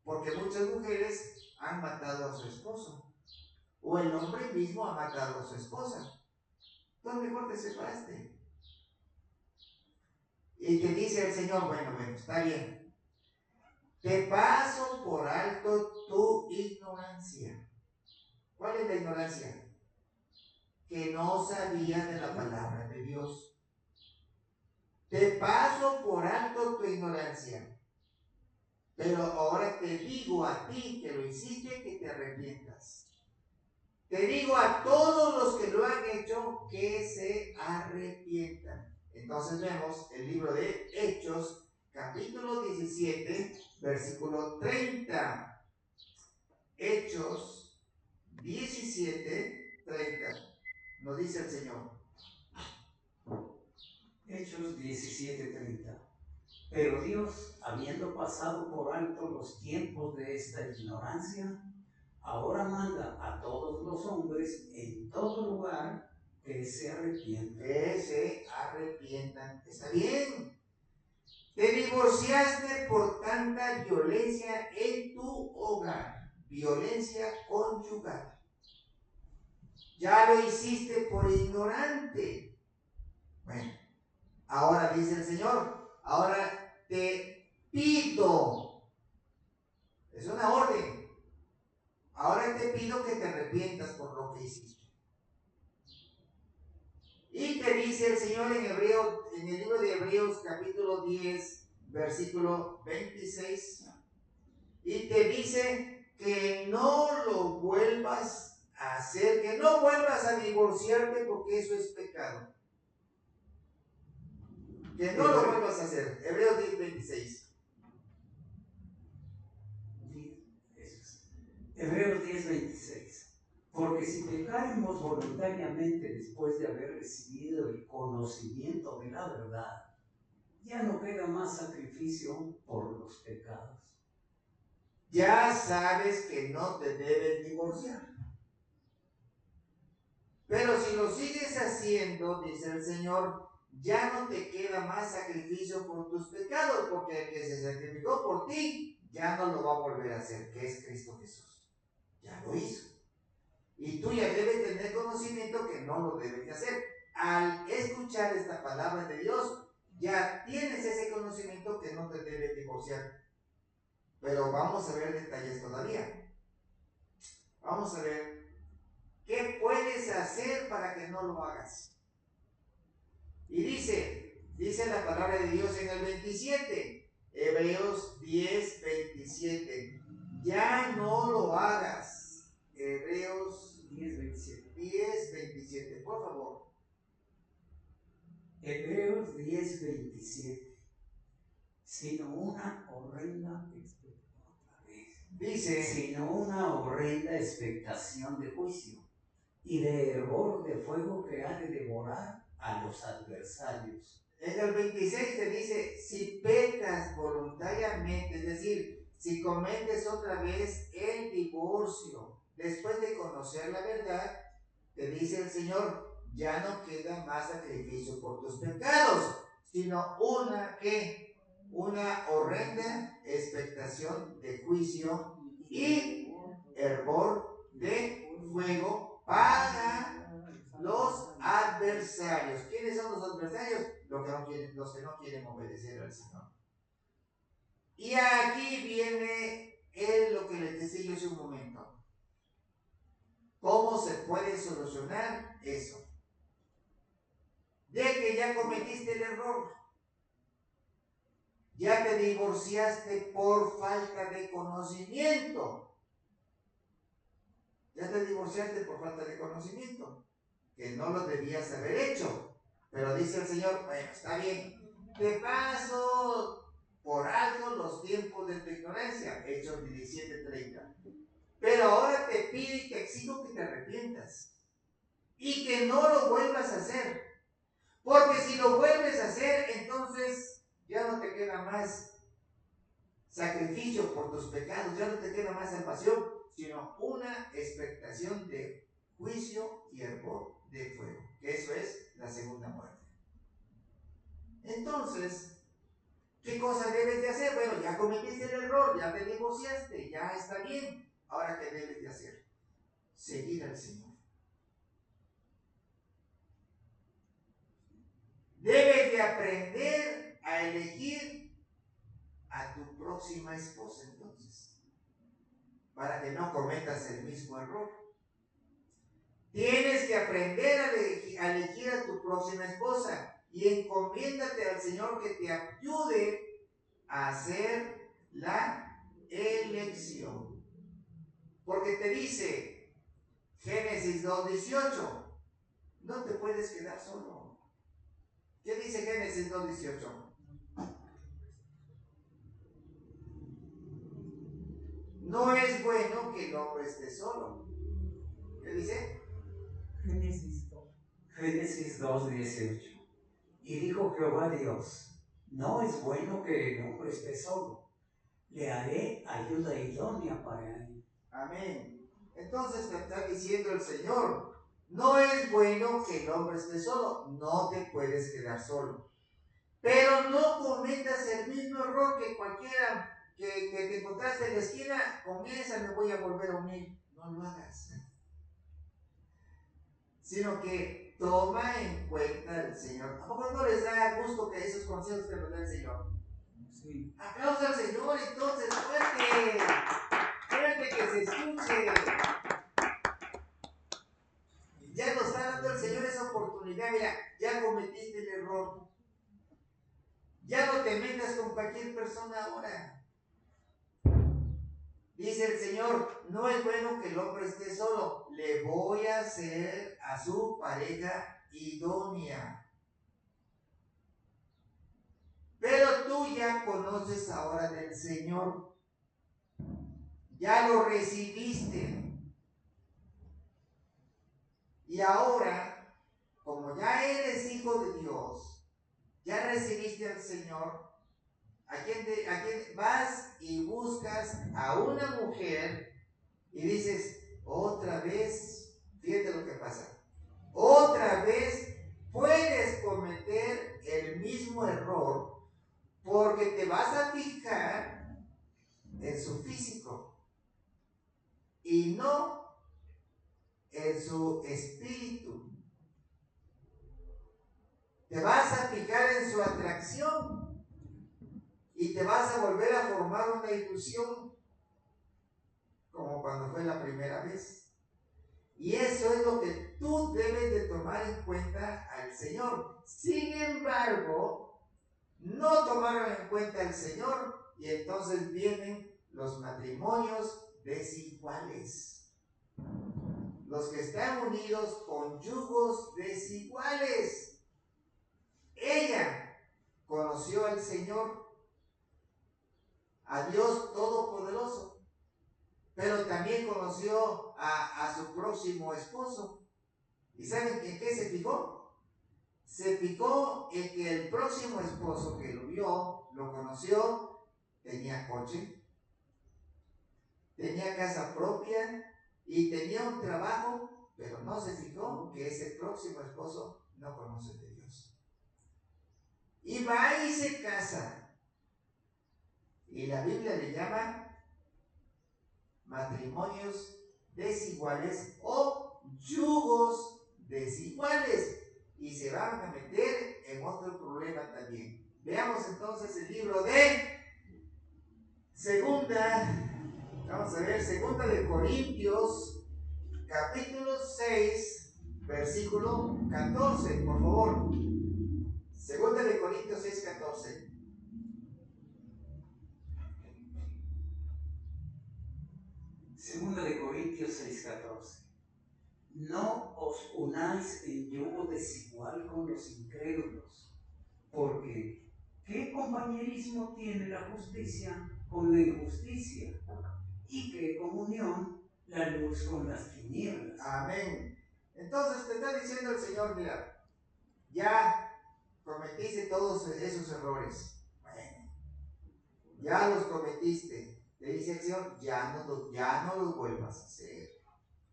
Porque muchas mujeres han matado a su esposo. O el hombre mismo ha matado a su esposa. Entonces mejor te separaste. Y te dice el Señor, bueno, está bien. Te paso por alto tu ignorancia. ¿Cuál es la ignorancia? Que no sabía de la palabra de Dios. Te paso por alto tu ignorancia. Pero ahora te digo a ti que lo hiciste, que te arrepientas. Te digo a todos los que lo han hecho, que se arrepientan. Entonces vemos el libro de Hechos, capítulo 17, versículo 30. Hechos 17, 30. Nos dice el Señor. Hechos 17:30. Pero Dios, habiendo pasado por alto los tiempos de esta ignorancia, ahora manda a todos los hombres en todo lugar que se arrepientan. Que se arrepientan. Está bien. Te divorciaste por tanta violencia en tu hogar. Violencia conyugal. Ya lo hiciste por ignorante. Bueno, ahora dice el Señor, ahora te pido, es una orden, ahora te pido que te arrepientas por lo que hiciste. Y te dice el Señor en el libro de Hebreos capítulo 10, versículo 26, y te dice que no lo vuelvas a hacer, que no vuelvas a divorciarte porque eso es pecado. Que no lo vuelvas a hacer. Hebreos 10, 26. Hebreos 10, 26. Porque si pecáremos voluntariamente después de haber recibido el conocimiento de la verdad, ya no queda más sacrificio por los pecados. Ya sabes que no te debes divorciar. Pero si lo sigues haciendo, dice el Señor, ya no te queda más sacrificio por tus pecados, porque el que se sacrificó por ti ya no lo va a volver a hacer, que es Cristo Jesús. Ya lo hizo. Y tú ya debes tener conocimiento que no lo debes de hacer. Al escuchar esta palabra de Dios, ya tienes ese conocimiento que no te debes divorciar. Pero vamos a ver detalles todavía. Vamos a ver, ¿qué puedes hacer para que no lo hagas? Y dice la palabra de Dios en el 27, Hebreos 10, 27. Ya no lo hagas. Hebreos 10, 27. 10, 27, por favor. Hebreos 10, 27. Sino una horrenda expectación de juicio y de hervor de fuego que ha de devorar a los adversarios. En el 26 te dice, si pecas voluntariamente, es decir, si cometes otra vez el divorcio, después de conocer la verdad, te dice el Señor, ya no queda más sacrificio por tus pecados, sino una horrenda expectación de juicio y hervor de fuego para los adversarios. ¿Quiénes son los adversarios? Los que no quieren obedecer al Señor. Y aquí viene lo que les decía yo hace un momento. ¿Cómo se puede solucionar eso? De que ya cometiste el error. Ya te divorciaste por falta de conocimiento. Ya te divorciaste por falta de conocimiento. Que no lo debías haber hecho. Pero dice el Señor, bueno, está bien. Te paso por alto los tiempos de tu ignorancia. Hechos 17:30. Pero ahora te pido y te exijo que te arrepientas. Y que no lo vuelvas a hacer. Porque si lo vuelves a hacer, entonces ya no te queda más sacrificio por tus pecados, ya no te queda más salvación, sino una expectación de juicio y hervor de fuego, que eso es la segunda muerte. Entonces, ¿qué cosa debes de hacer? Bueno, ya cometiste el error, ya te divorciaste, ya está bien. Ahora, ¿qué debes de hacer? Seguir al Señor. Debes de aprender a elegir a tu próxima esposa, entonces, para que no cometas el mismo error. Tienes que aprender a elegir a tu próxima esposa y encomiéndate al Señor que te ayude a hacer la elección. Porque te dice Génesis 2:18, no te puedes quedar solo. ¿Qué dice Génesis 2:18? No es bueno que el hombre esté solo. ¿Qué dice? Génesis 2:18. Y dijo Jehová Dios, no es bueno que el hombre esté solo, le haré ayuda idónea para él. Amén. Entonces te está diciendo el Señor, no es bueno que el hombre esté solo, no te puedes quedar solo. Pero no cometas el mismo error que cualquiera que te encontraste en la esquina, comienza, me voy a volver a unir. No lo hagas. Sino que toma en cuenta el Señor. ¿A poco no les da gusto que esos consejos que nos da el Señor? Sí. Aplausos al Señor, entonces, fuerte. Fuerte que se escuche. Ya nos está dando el Señor esa oportunidad. Mira, ya cometiste el error. Ya no te metas con cualquier persona ahora. Dice el Señor, no es bueno que el hombre esté solo. Le voy a hacer a su pareja idónea. Pero tú ya conoces ahora del Señor. Ya lo recibiste. Y ahora, como ya eres hijo de Dios, ya recibiste al Señor, ¿a quién vas y buscas a una mujer y dices, otra vez, fíjate lo que pasa, otra vez puedes cometer el mismo error porque te vas a fijar en su físico y no en su espíritu. Te vas a fijar en su atracción y te vas a volver a formar una ilusión como cuando fue la primera vez. Y eso es lo que tú debes de tomar en cuenta al Señor. Sin embargo, no tomaron en cuenta al Señor y entonces vienen los matrimonios desiguales. Los que están unidos con yugos desiguales. Ella conoció al Señor, a Dios Todopoderoso, pero también conoció a su próximo esposo. ¿Y saben en qué se fijó? Se fijó en que el próximo esposo que lo vio, lo conoció, tenía coche, tenía casa propia y tenía un trabajo, pero no se fijó que ese próximo esposo no conoce de Dios. Y va y se casa. Y la Biblia le llama matrimonios desiguales o yugos desiguales. Y se van a meter en otro problema también. Veamos entonces el libro de Segunda de Corintios, capítulo 6, versículo 14, por favor. Segunda de Corintios 6, 14. Segunda de Corintios 6:14. No os unáis en yugo desigual con los incrédulos, porque ¿qué compañerismo tiene la justicia con la injusticia? ¿Y qué comunión la luz con las tinieblas? Amén. Entonces te está diciendo el Señor, mira, ya cometiste todos esos errores. Bueno, ya los cometiste. Te dice el Señor, ya no los vuelvas a hacer.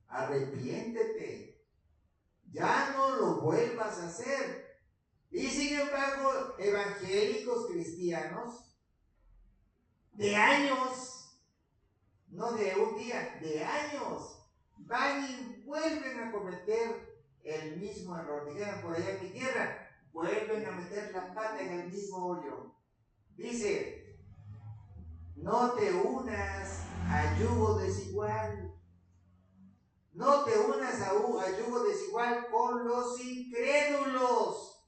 Arrepiéntete. Ya no lo vuelvas a hacer. Y sin embargo, evangélicos cristianos de años, no de un día, de años, van y vuelven a cometer el mismo error. Dijeron por allá en mi tierra, vuelven a meter la pata en el mismo hoyo. Dice, no te unas a yugo desigual. No te unas a yugo desigual con los incrédulos.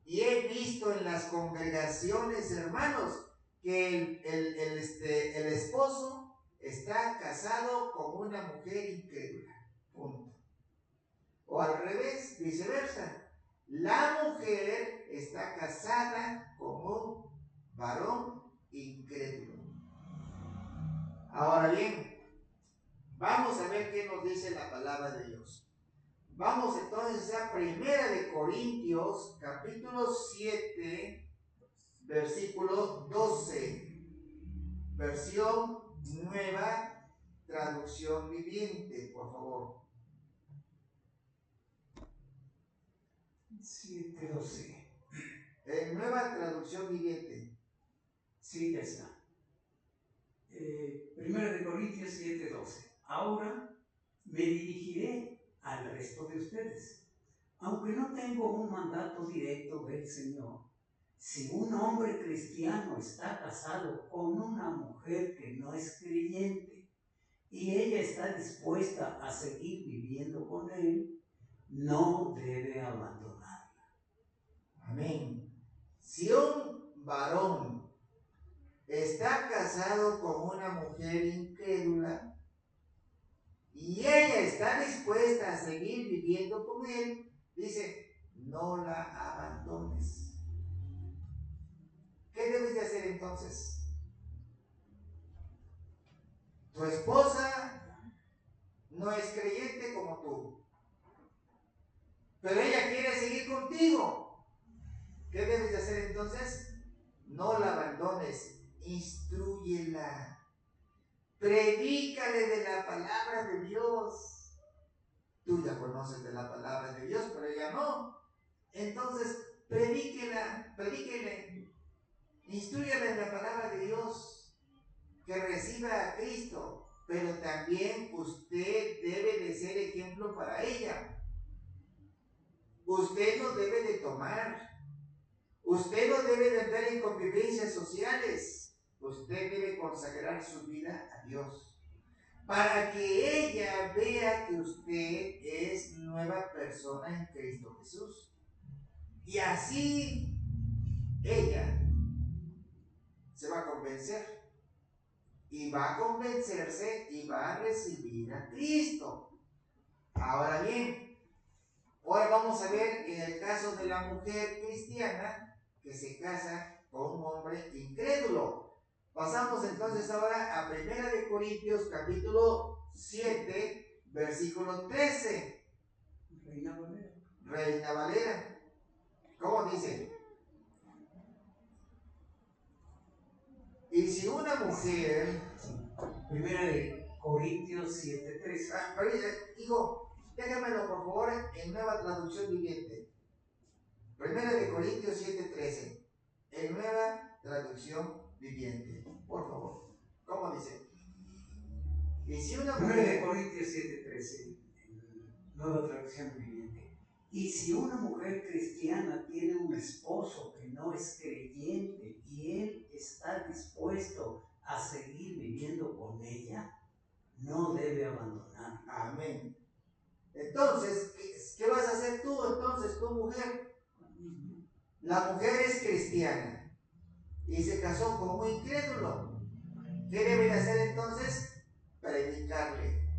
Y he visto en las congregaciones, hermanos, que el esposo está casado con una mujer incrédula. Punto. O al revés, viceversa. La mujer está casada con un varón incrédulo. Ahora bien, vamos a ver qué nos dice la palabra de Dios. Vamos entonces a 1 de Corintios, capítulo 7, versículo 12. Versión Nueva Traducción Viviente, por favor. 7:12. Nueva Traducción Viviente. Sí, ya está. 1 de Corintios 7:12. Ahora me dirigiré al resto de ustedes. Aunque no tengo un mandato directo del Señor, si un hombre cristiano está casado con una mujer que no es creyente y ella está dispuesta a seguir viviendo con él, no debe abandonarla. Amén. Si un varón está casado con una mujer incrédula y ella está dispuesta a seguir viviendo con él, dice, no la abandones. ¿Qué debes de hacer entonces? Tu esposa no es creyente como tú, pero ella quiere seguir contigo. ¿Qué debes de hacer entonces? No la abandones, instrúyela. Predícale de la palabra de Dios. Tú ya conoces de la palabra de Dios, pero ella no. Entonces, predíquele, instrúyale en la palabra de Dios, que reciba a Cristo, pero también usted debe de ser ejemplo para ella. Usted no debe de tomar, usted no debe de entrar en convivencias sociales. Usted debe consagrar su vida a Dios. para que ella vea que usted es nueva persona en Cristo Jesús. Y así ella se va a convencer. Y va a convencerse y va a recibir a Cristo. Ahora bien, ahora vamos a ver en el caso de la mujer cristiana que se casa con un hombre incrédulo. Pasamos entonces ahora a 1 de Corintios capítulo 7, versículo 13. Reina Valera. Reina Valera. ¿Cómo dice? Y si una mujer... Primera de Corintios 7:13. Hijo, déjamelo por favor en Nueva Traducción Viviente. Primera de Corintios 7:13. En Nueva Traducción Viviente. Por favor. ¿Cómo dice? Y si una Primera de mujer... Corintios 7:13. Nueva Traducción Viviente. Y si una mujer cristiana tiene un esposo que no es creyente y él está dispuesto a seguir viviendo con ella, no debe abandonar. Amén. Entonces, ¿qué vas a hacer tú entonces, tu mujer? La mujer es cristiana y se casó con un incrédulo. ¿Qué debe de hacer entonces? Predicarle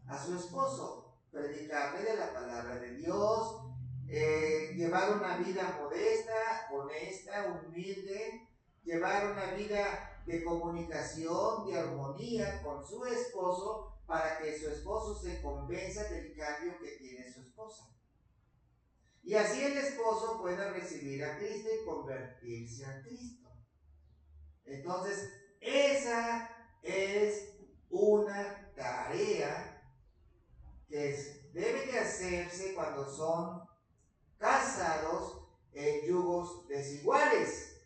a su esposo, predicarle de la palabra de Dios, llevar una vida modesta, honesta, humilde, llevar una vida de comunicación, de armonía con su esposo, para que su esposo se convenza del cambio que tiene su esposa. Y así el esposo pueda recibir a Cristo y convertirse a Cristo. Entonces, esa es una tarea que debe de hacerse cuando son casados en yugos desiguales,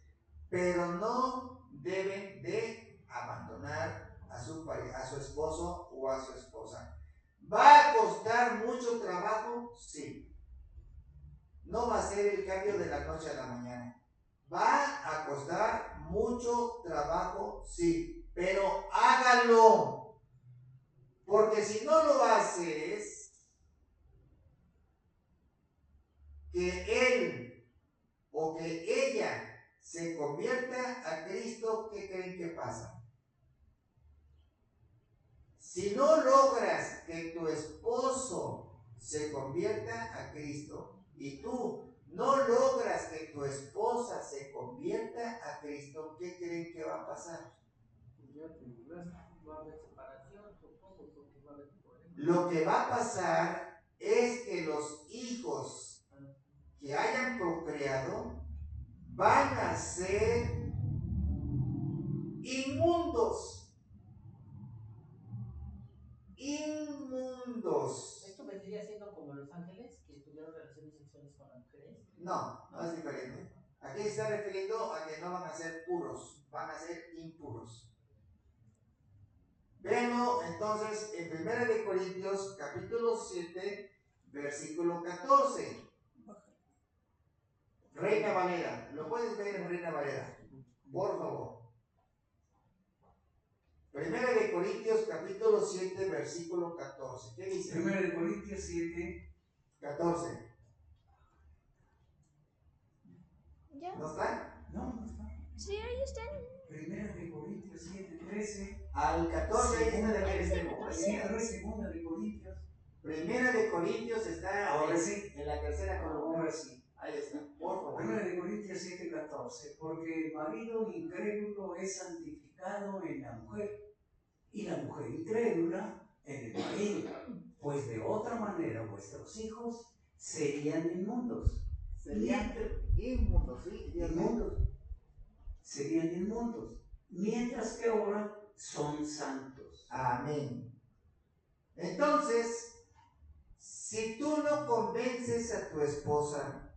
pero no deben de abandonar a su esposo o a su esposa. ¿Va a costar mucho trabajo? Sí. No va a ser el cambio de la noche a la mañana. Va a costar mucho trabajo, sí, pero hágalo. Porque si no lo haces, que él o que ella se convierta a Cristo, ¿qué creen que pasa? Si no logras que tu esposo se convierta a Cristo y tú no logras que tu esposa se convierta a Cristo, ¿qué creen que va a pasar? Va a haber separación, supongo, porque va a haber problemas. Lo que va a pasar es que los hijos que hayan procreado van a ser inmundos. ¿Esto vendría siendo como los ángeles que tuvieron relaciones sexuales con las mujeres? No, no es diferente. Aquí se está refiriendo a que no van a ser puros, van a ser impuros. Véanlo entonces en 1 de Corintios capítulo 7, versículo 14. Reina Valera, ¿lo puedes ver en Reina Valera? Por favor. 1 de Corintios capítulo 7, versículo 14. ¿Qué dice? 1 de Corintios 7, 14. ¿Ya? ¿No está? no está. Sí, ahí están. 1 de Corintios 7, 13. Al 14 ahí está de que extremo. Sí, ahora es 2 de Corintios. 1 de Corintios está Ahora sí. en la tercera columna. Ahora sí. Ahí está, por favor. 1 de Corintios 7, 14. Porque el marido incrédulo es santificado en la mujer, y la mujer incrédula en el marido. Pues de otra manera vuestros hijos serían inmundos. Serían inmundos, sí, Inmundos. Serían inmundos. Mientras que ahora son santos. Amén. Entonces, si tú no convences a tu esposa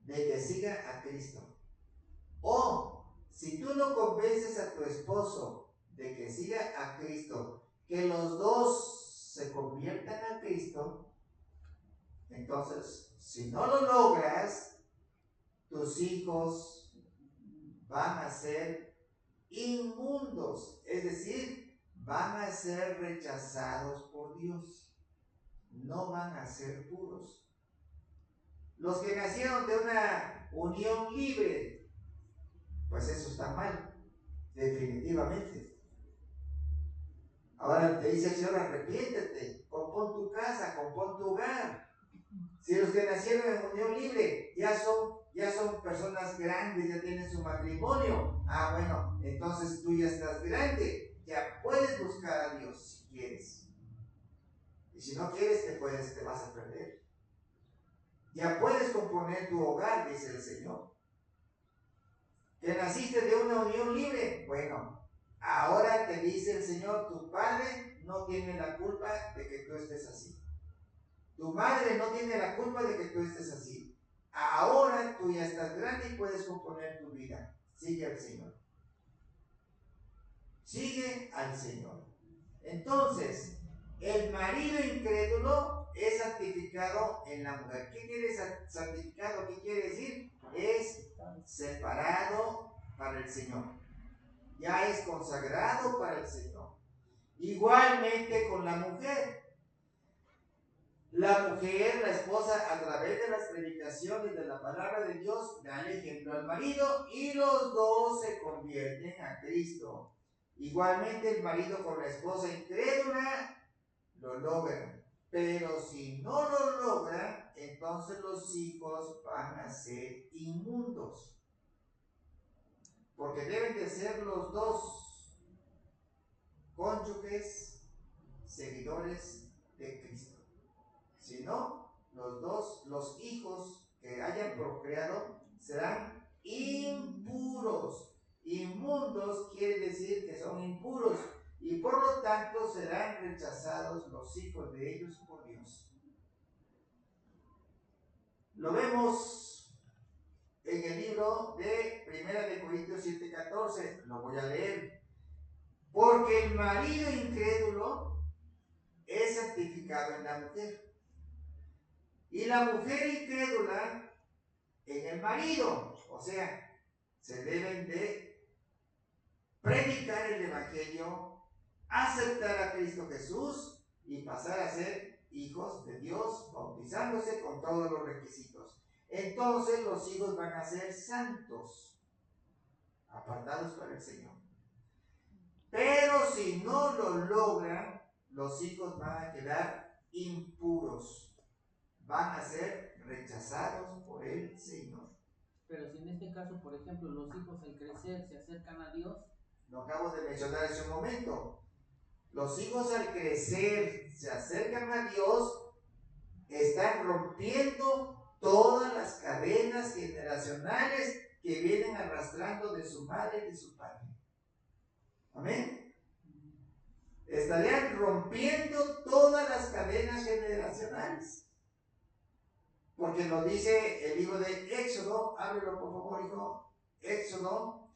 de que siga a Cristo, o si tú no convences a tu esposo de que siga a Cristo, que los dos se conviertan a Cristo, entonces, si no lo logras, tus hijos van a ser inmundos, es decir, van a ser rechazados por Dios, no van a ser puros. Los que nacieron de una unión libre, pues eso está mal, definitivamente. Ahora te dice el Señor, arrepiéntete, compón tu casa, compón tu hogar. Si los que nacieron en unión libre ya son personas grandes, ya tienen su matrimonio, bueno, entonces tú ya estás grande, ya puedes buscar a Dios si quieres. Y si no quieres, te vas a perder. Ya puedes componer tu hogar, dice el Señor. Que naciste de una unión libre, bueno, ahora te dice el Señor, tu padre no tiene la culpa de que tú estés así. Tu madre no tiene la culpa de que tú estés así. Ahora tú ya estás grande y puedes componer tu vida. Sigue al Señor. Sigue al Señor. Entonces, el marido incrédulo es santificado en la mujer. ¿Qué quiere santificado? ¿Qué quiere decir? Es separado para el Señor. Ya es consagrado para el Señor. Igualmente con la mujer. La mujer, la esposa, a través de las predicaciones de la palabra de Dios, da el ejemplo al marido y los dos se convierten a Cristo. Igualmente el marido con la esposa incrédula lo logran, pero si no lo logran, entonces los hijos van a ser inmundos. Porque deben de ser los dos cónyuges seguidores de Cristo. Si no, los hijos que hayan procreado serán impuros. Inmundos quiere decir que son impuros y por lo tanto serán rechazados los hijos de ellos por Dios. Lo vemos en el libro de 1 Corintios 7:14, lo voy a leer. Porque el marido incrédulo es santificado en la mujer. Y la mujer incrédula en el marido. O sea, se deben de predicar el evangelio, aceptar a Cristo Jesús y pasar a ser hijos de Dios, bautizándose con todos los requisitos. Entonces los hijos van a ser santos, apartados para el Señor. Pero si no lo logran, los hijos van a quedar impuros. Van a ser rechazados por el Señor. Pero si en este caso, por ejemplo, los hijos al crecer se acercan a Dios. Lo acabo de mencionar hace un momento. Los hijos al crecer se acercan a Dios, están rompiendo todas las cadenas generacionales que vienen arrastrando de su madre y de su padre. Amén. Estarían rompiendo todas las cadenas generacionales. Porque nos dice el libro de Éxodo, ábrelo por favor, hijo. Éxodo,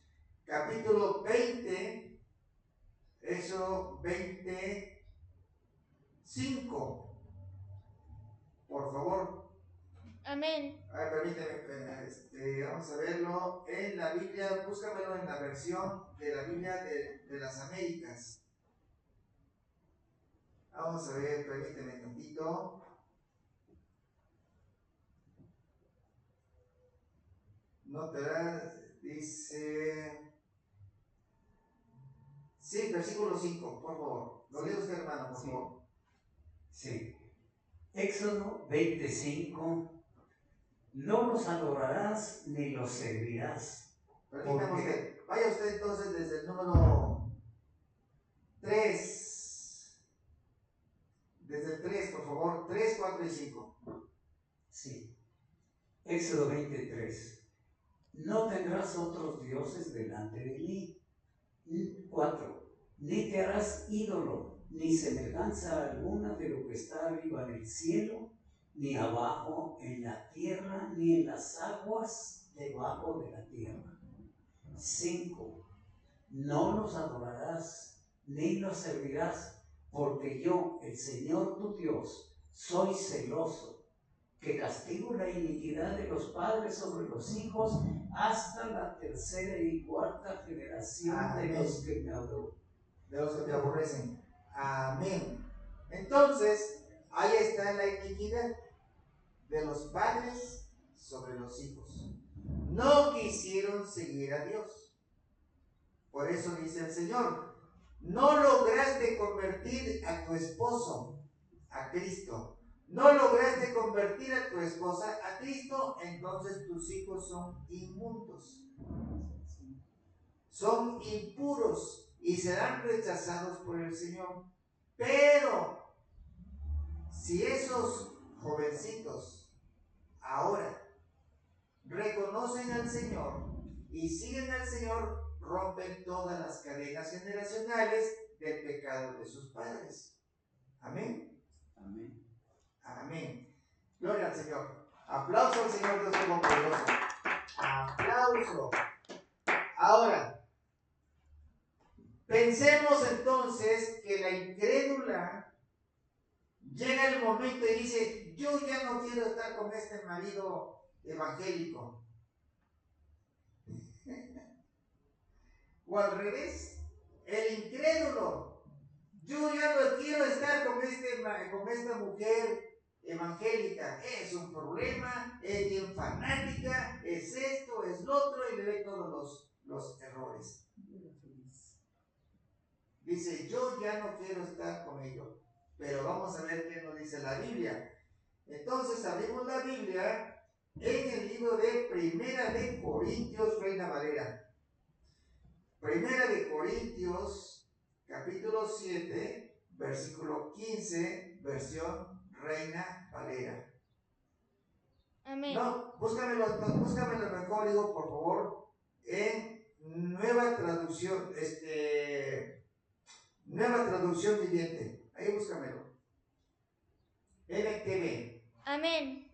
capítulo 20, Éxodo 25. Por favor. Amén. Permíteme, vamos a verlo en la Biblia, búscamelo en la versión de la Biblia de las Américas. Vamos a ver, permíteme tantito. Notarás, dice. Sí, versículo 5, por favor. Lo lee usted, hermano, por favor. Sí. Éxodo 25. No los adorarás ni los servirás. Permítame usted. Vaya usted entonces desde el número 3. Desde el 3, por favor. 3, 4 y 5. Sí. Éxodo 23. No tendrás otros dioses delante de mí. 4. Ni te harás ídolo, ni semejanza alguna de lo que está arriba en el cielo, ni abajo en la tierra, ni en las aguas debajo de la tierra. 5. No los adorarás, ni los servirás, porque yo, el Señor tu Dios, soy celoso que castigo la iniquidad de los padres sobre los hijos hasta la tercera y cuarta generación de los que me adoran. De los que te aborrecen. Amén. Entonces, ahí está la iniquidad de los padres sobre los hijos. No quisieron seguir a Dios. Por eso dice el Señor, no lograste convertir a tu esposo a Cristo. No lograste convertir a tu esposa a Cristo, entonces tus hijos son inmundos. Son impuros y serán rechazados por el Señor. Pero si esos jovencitos ahora reconocen al Señor y siguen al Señor, rompen todas las cadenas generacionales del pecado de sus padres. Amén. Amén. Amén. Gloria al Señor. Aplauso al Señor Dios Todopoderoso. Aplauso. Ahora, pensemos entonces que la incrédula llega el momento y dice, yo ya no quiero estar con este marido evangélico. O al revés, el incrédulo, yo ya no quiero estar con esta mujer evangélica, es un problema, es bien fanática, es esto, es lo otro, y le ve todos los errores. Dice, yo ya no quiero estar con ellos, pero vamos a ver qué nos dice la Biblia. Entonces abrimos la Biblia en el libro de Primera de Corintios, Reina Valera. Primera de Corintios, capítulo 7, versículo 15, versión Reina Valera. Amén. No, búscamelo mejor, digo, por favor, en Nueva Traducción, Nueva Traducción Viviente. Ahí búscamelo. NTV. Amén.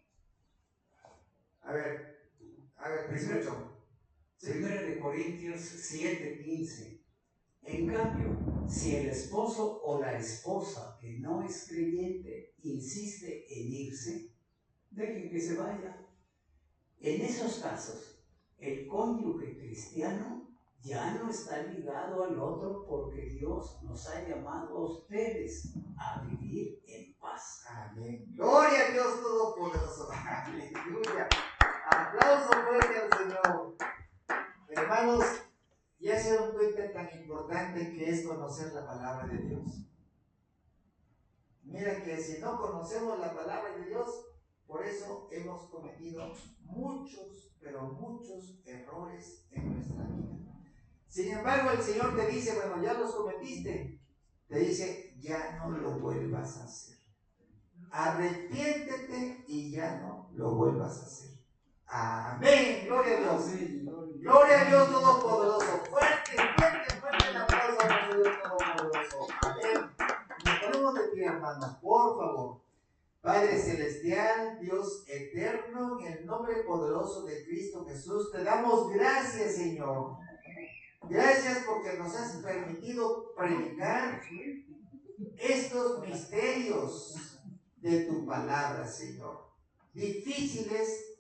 A ver, escucho. Primera de Corintios 7:15. En cambio, si el esposo o la esposa que no es creyente insiste en irse, dejen que se vaya. En esos casos, el cónyuge cristiano ya no está ligado al otro porque Dios nos ha llamado a ustedes a vivir en paz. Amén. Gloria a Dios Todopoderoso. Aleluya. Aplauso fuerte al Señor. Hermanos, ya se dan cuenta tan importante que es conocer la palabra de Dios. Mira que si no conocemos la palabra de Dios, por eso hemos cometido muchos, pero muchos errores en nuestra vida. Sin embargo, el Señor te dice, bueno, ya los cometiste. Te dice, ya no lo vuelvas a hacer. Arrepiéntete y ya no lo vuelvas a hacer. Amén. Gloria a Dios. Gloria a Dios Todopoderoso. Fuerte el aplauso a Dios Todopoderoso. Amén. Nos ponemos de pie, hermanos, por favor. Padre Celestial, Dios eterno, en el nombre poderoso de Cristo Jesús, te damos gracias, Señor. Gracias porque nos has permitido predicar estos misterios de tu palabra, Señor. Difíciles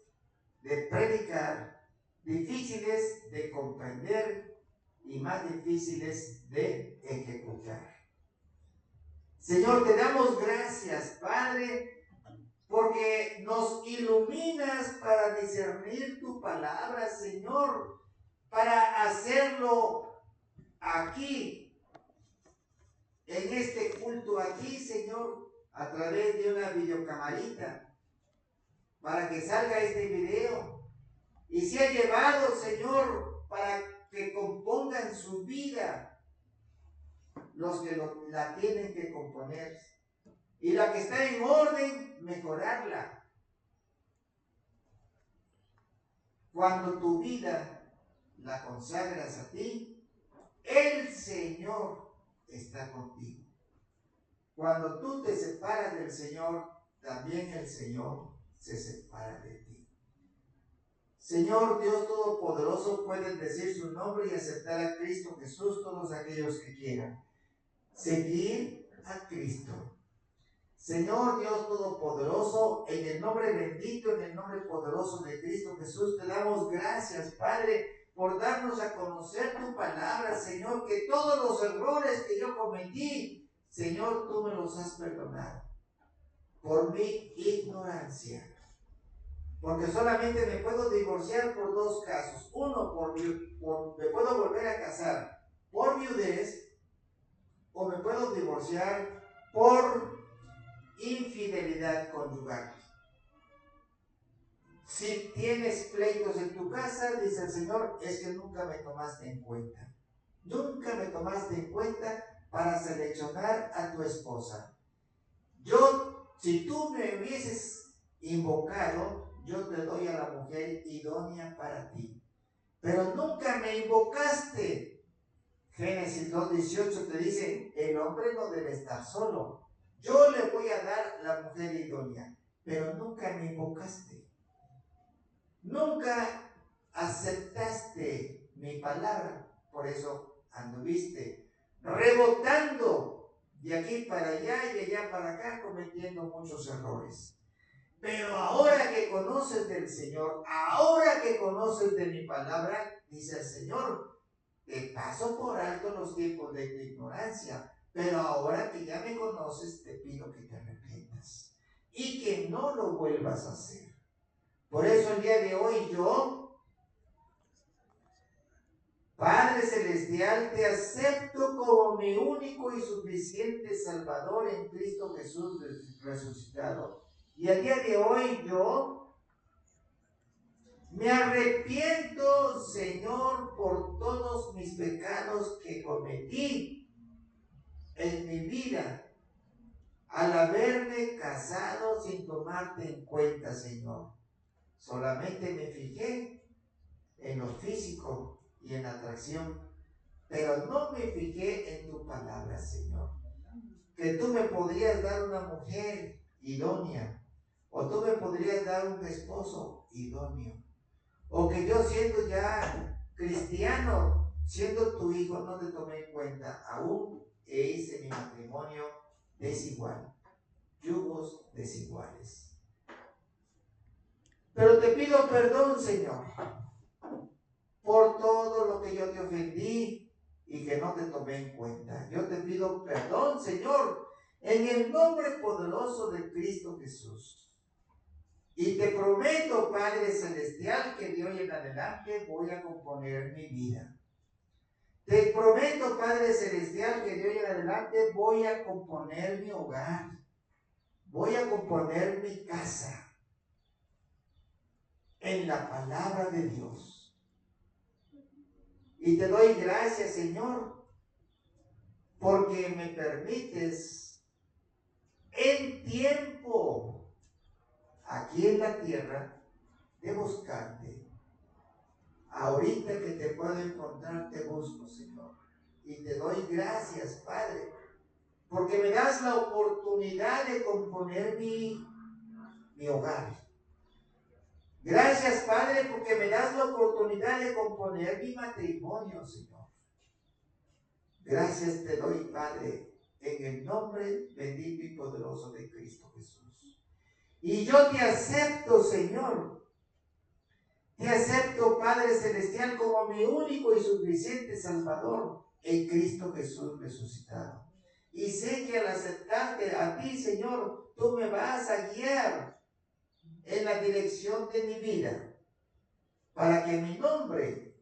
de predicar, difíciles de comprender y más difíciles de ejecutar. Señor, te damos gracias, Padre, porque nos iluminas para discernir tu palabra, Señor, para hacerlo aquí, en este culto aquí, Señor, a través de una videocamarita, para que salga este video y sea llevado, Señor, para que compongan su vida los que la tienen que componer, y la que está en orden, mejorarla. Cuando tu vida la consagras a ti, el Señor está contigo. Cuando tú te separas del Señor, también el Señor se separa de ti. Señor Dios Todopoderoso, pueden decir su nombre y aceptar a Cristo Jesús todos aquellos que quieran. Seguir a Cristo. Señor Dios Todopoderoso, en el nombre bendito, en el nombre poderoso de Cristo Jesús, te damos gracias, Padre, por darnos a conocer tu palabra, Señor, que todos los errores que yo cometí, Señor, tú me los has perdonado por mi ignorancia. Porque solamente me puedo divorciar por dos casos. Uno, me puedo volver a casar por viudez, o me puedo divorciar por infidelidad conyugal. Si tienes pleitos en tu casa, dice el Señor, es que nunca me tomaste en cuenta. Nunca me tomaste en cuenta para seleccionar a tu esposa. Si tú me hubieses invocado, yo te doy a la mujer idónea para ti. Pero nunca me invocaste. Génesis 2:18 te dice, el hombre no debe estar solo. Yo le voy a dar la mujer idónea, pero nunca me invocaste. Nunca aceptaste mi palabra, por eso anduviste rebotando de aquí para allá y allá para acá, cometiendo muchos errores. Pero ahora que conoces del Señor, ahora que conoces de mi palabra, dice el Señor, te paso por alto los tiempos de tu ignorancia, pero ahora que ya me conoces, te pido que te arrepientas y que no lo vuelvas a hacer. Por eso el día de hoy yo, Padre Celestial, te acepto como mi único y suficiente Salvador en Cristo Jesús resucitado. Y el día de hoy yo me arrepiento, Señor, por todos mis pecados que cometí en mi vida al haberme casado sin tomarte en cuenta, Señor. Solamente me fijé en lo físico y en la atracción, pero no me fijé en tu palabra, Señor. Que tú me podrías dar una mujer idónea, o tú me podrías dar un esposo idóneo, o que yo siendo ya cristiano, siendo tu hijo, no te tomé en cuenta aún e hice mi matrimonio desigual, yugos desiguales. Pero te pido perdón, Señor, por todo lo que yo te ofendí y que no te tomé en cuenta. Yo te pido perdón, Señor, en el nombre poderoso de Cristo Jesús. Y te prometo, Padre Celestial, que de hoy en adelante voy a componer mi vida. Te prometo, Padre Celestial, que de hoy en adelante voy a componer mi hogar. Voy a componer mi casa en la palabra de Dios. Y te doy gracias, Señor, porque me permites en tiempo aquí en la tierra de buscarte. Ahorita que te puedo encontrar, te busco, Señor. Y te doy gracias, Padre, porque me das la oportunidad de componer mi hogar. Gracias, Padre, porque me das la oportunidad de componer mi matrimonio, Señor. Gracias te doy, Padre, en el nombre bendito y poderoso de Cristo Jesús. Y yo te acepto, Señor. Te acepto, Padre Celestial, como mi único y suficiente Salvador en Cristo Jesús resucitado. Y sé que al aceptarte a ti, Señor, tú me vas a guiar en la dirección de mi vida, para que mi nombre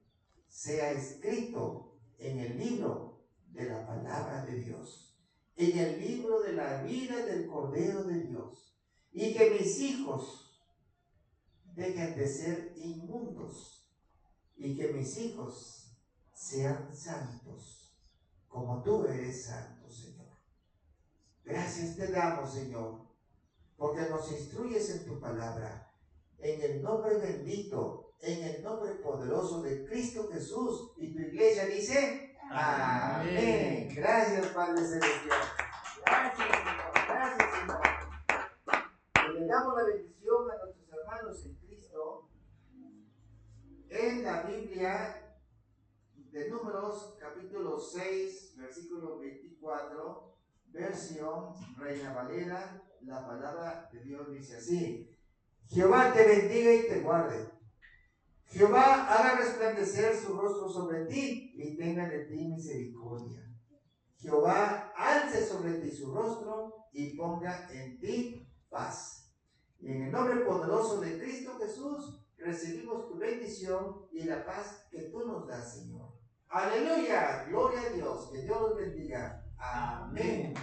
sea escrito en el libro de la palabra de Dios, en el libro de la vida del Cordero de Dios, y que mis hijos dejen de ser inmundos, y que mis hijos sean santos, como tú eres santo, Señor. Gracias te damos, Señor, porque nos instruyes en tu palabra, en el nombre bendito, en el nombre poderoso de Cristo Jesús. Y tu iglesia dice, amén. Gracias, Padre Celestial. Gracias, Señor. Gracias, Señor. Le damos la bendición a nuestros hermanos en Cristo. En la Biblia de Números, capítulo 6, versículo 24, versión Reina Valera, la palabra de Dios dice así: Jehová te bendiga y te guarde. Jehová haga resplandecer su rostro sobre ti y tenga de ti misericordia. Jehová alce sobre ti su rostro y ponga en ti paz. Y en el nombre poderoso de Cristo Jesús recibimos tu bendición y la paz que tú nos das, Señor. Aleluya, gloria a Dios, que Dios los bendiga. Amén.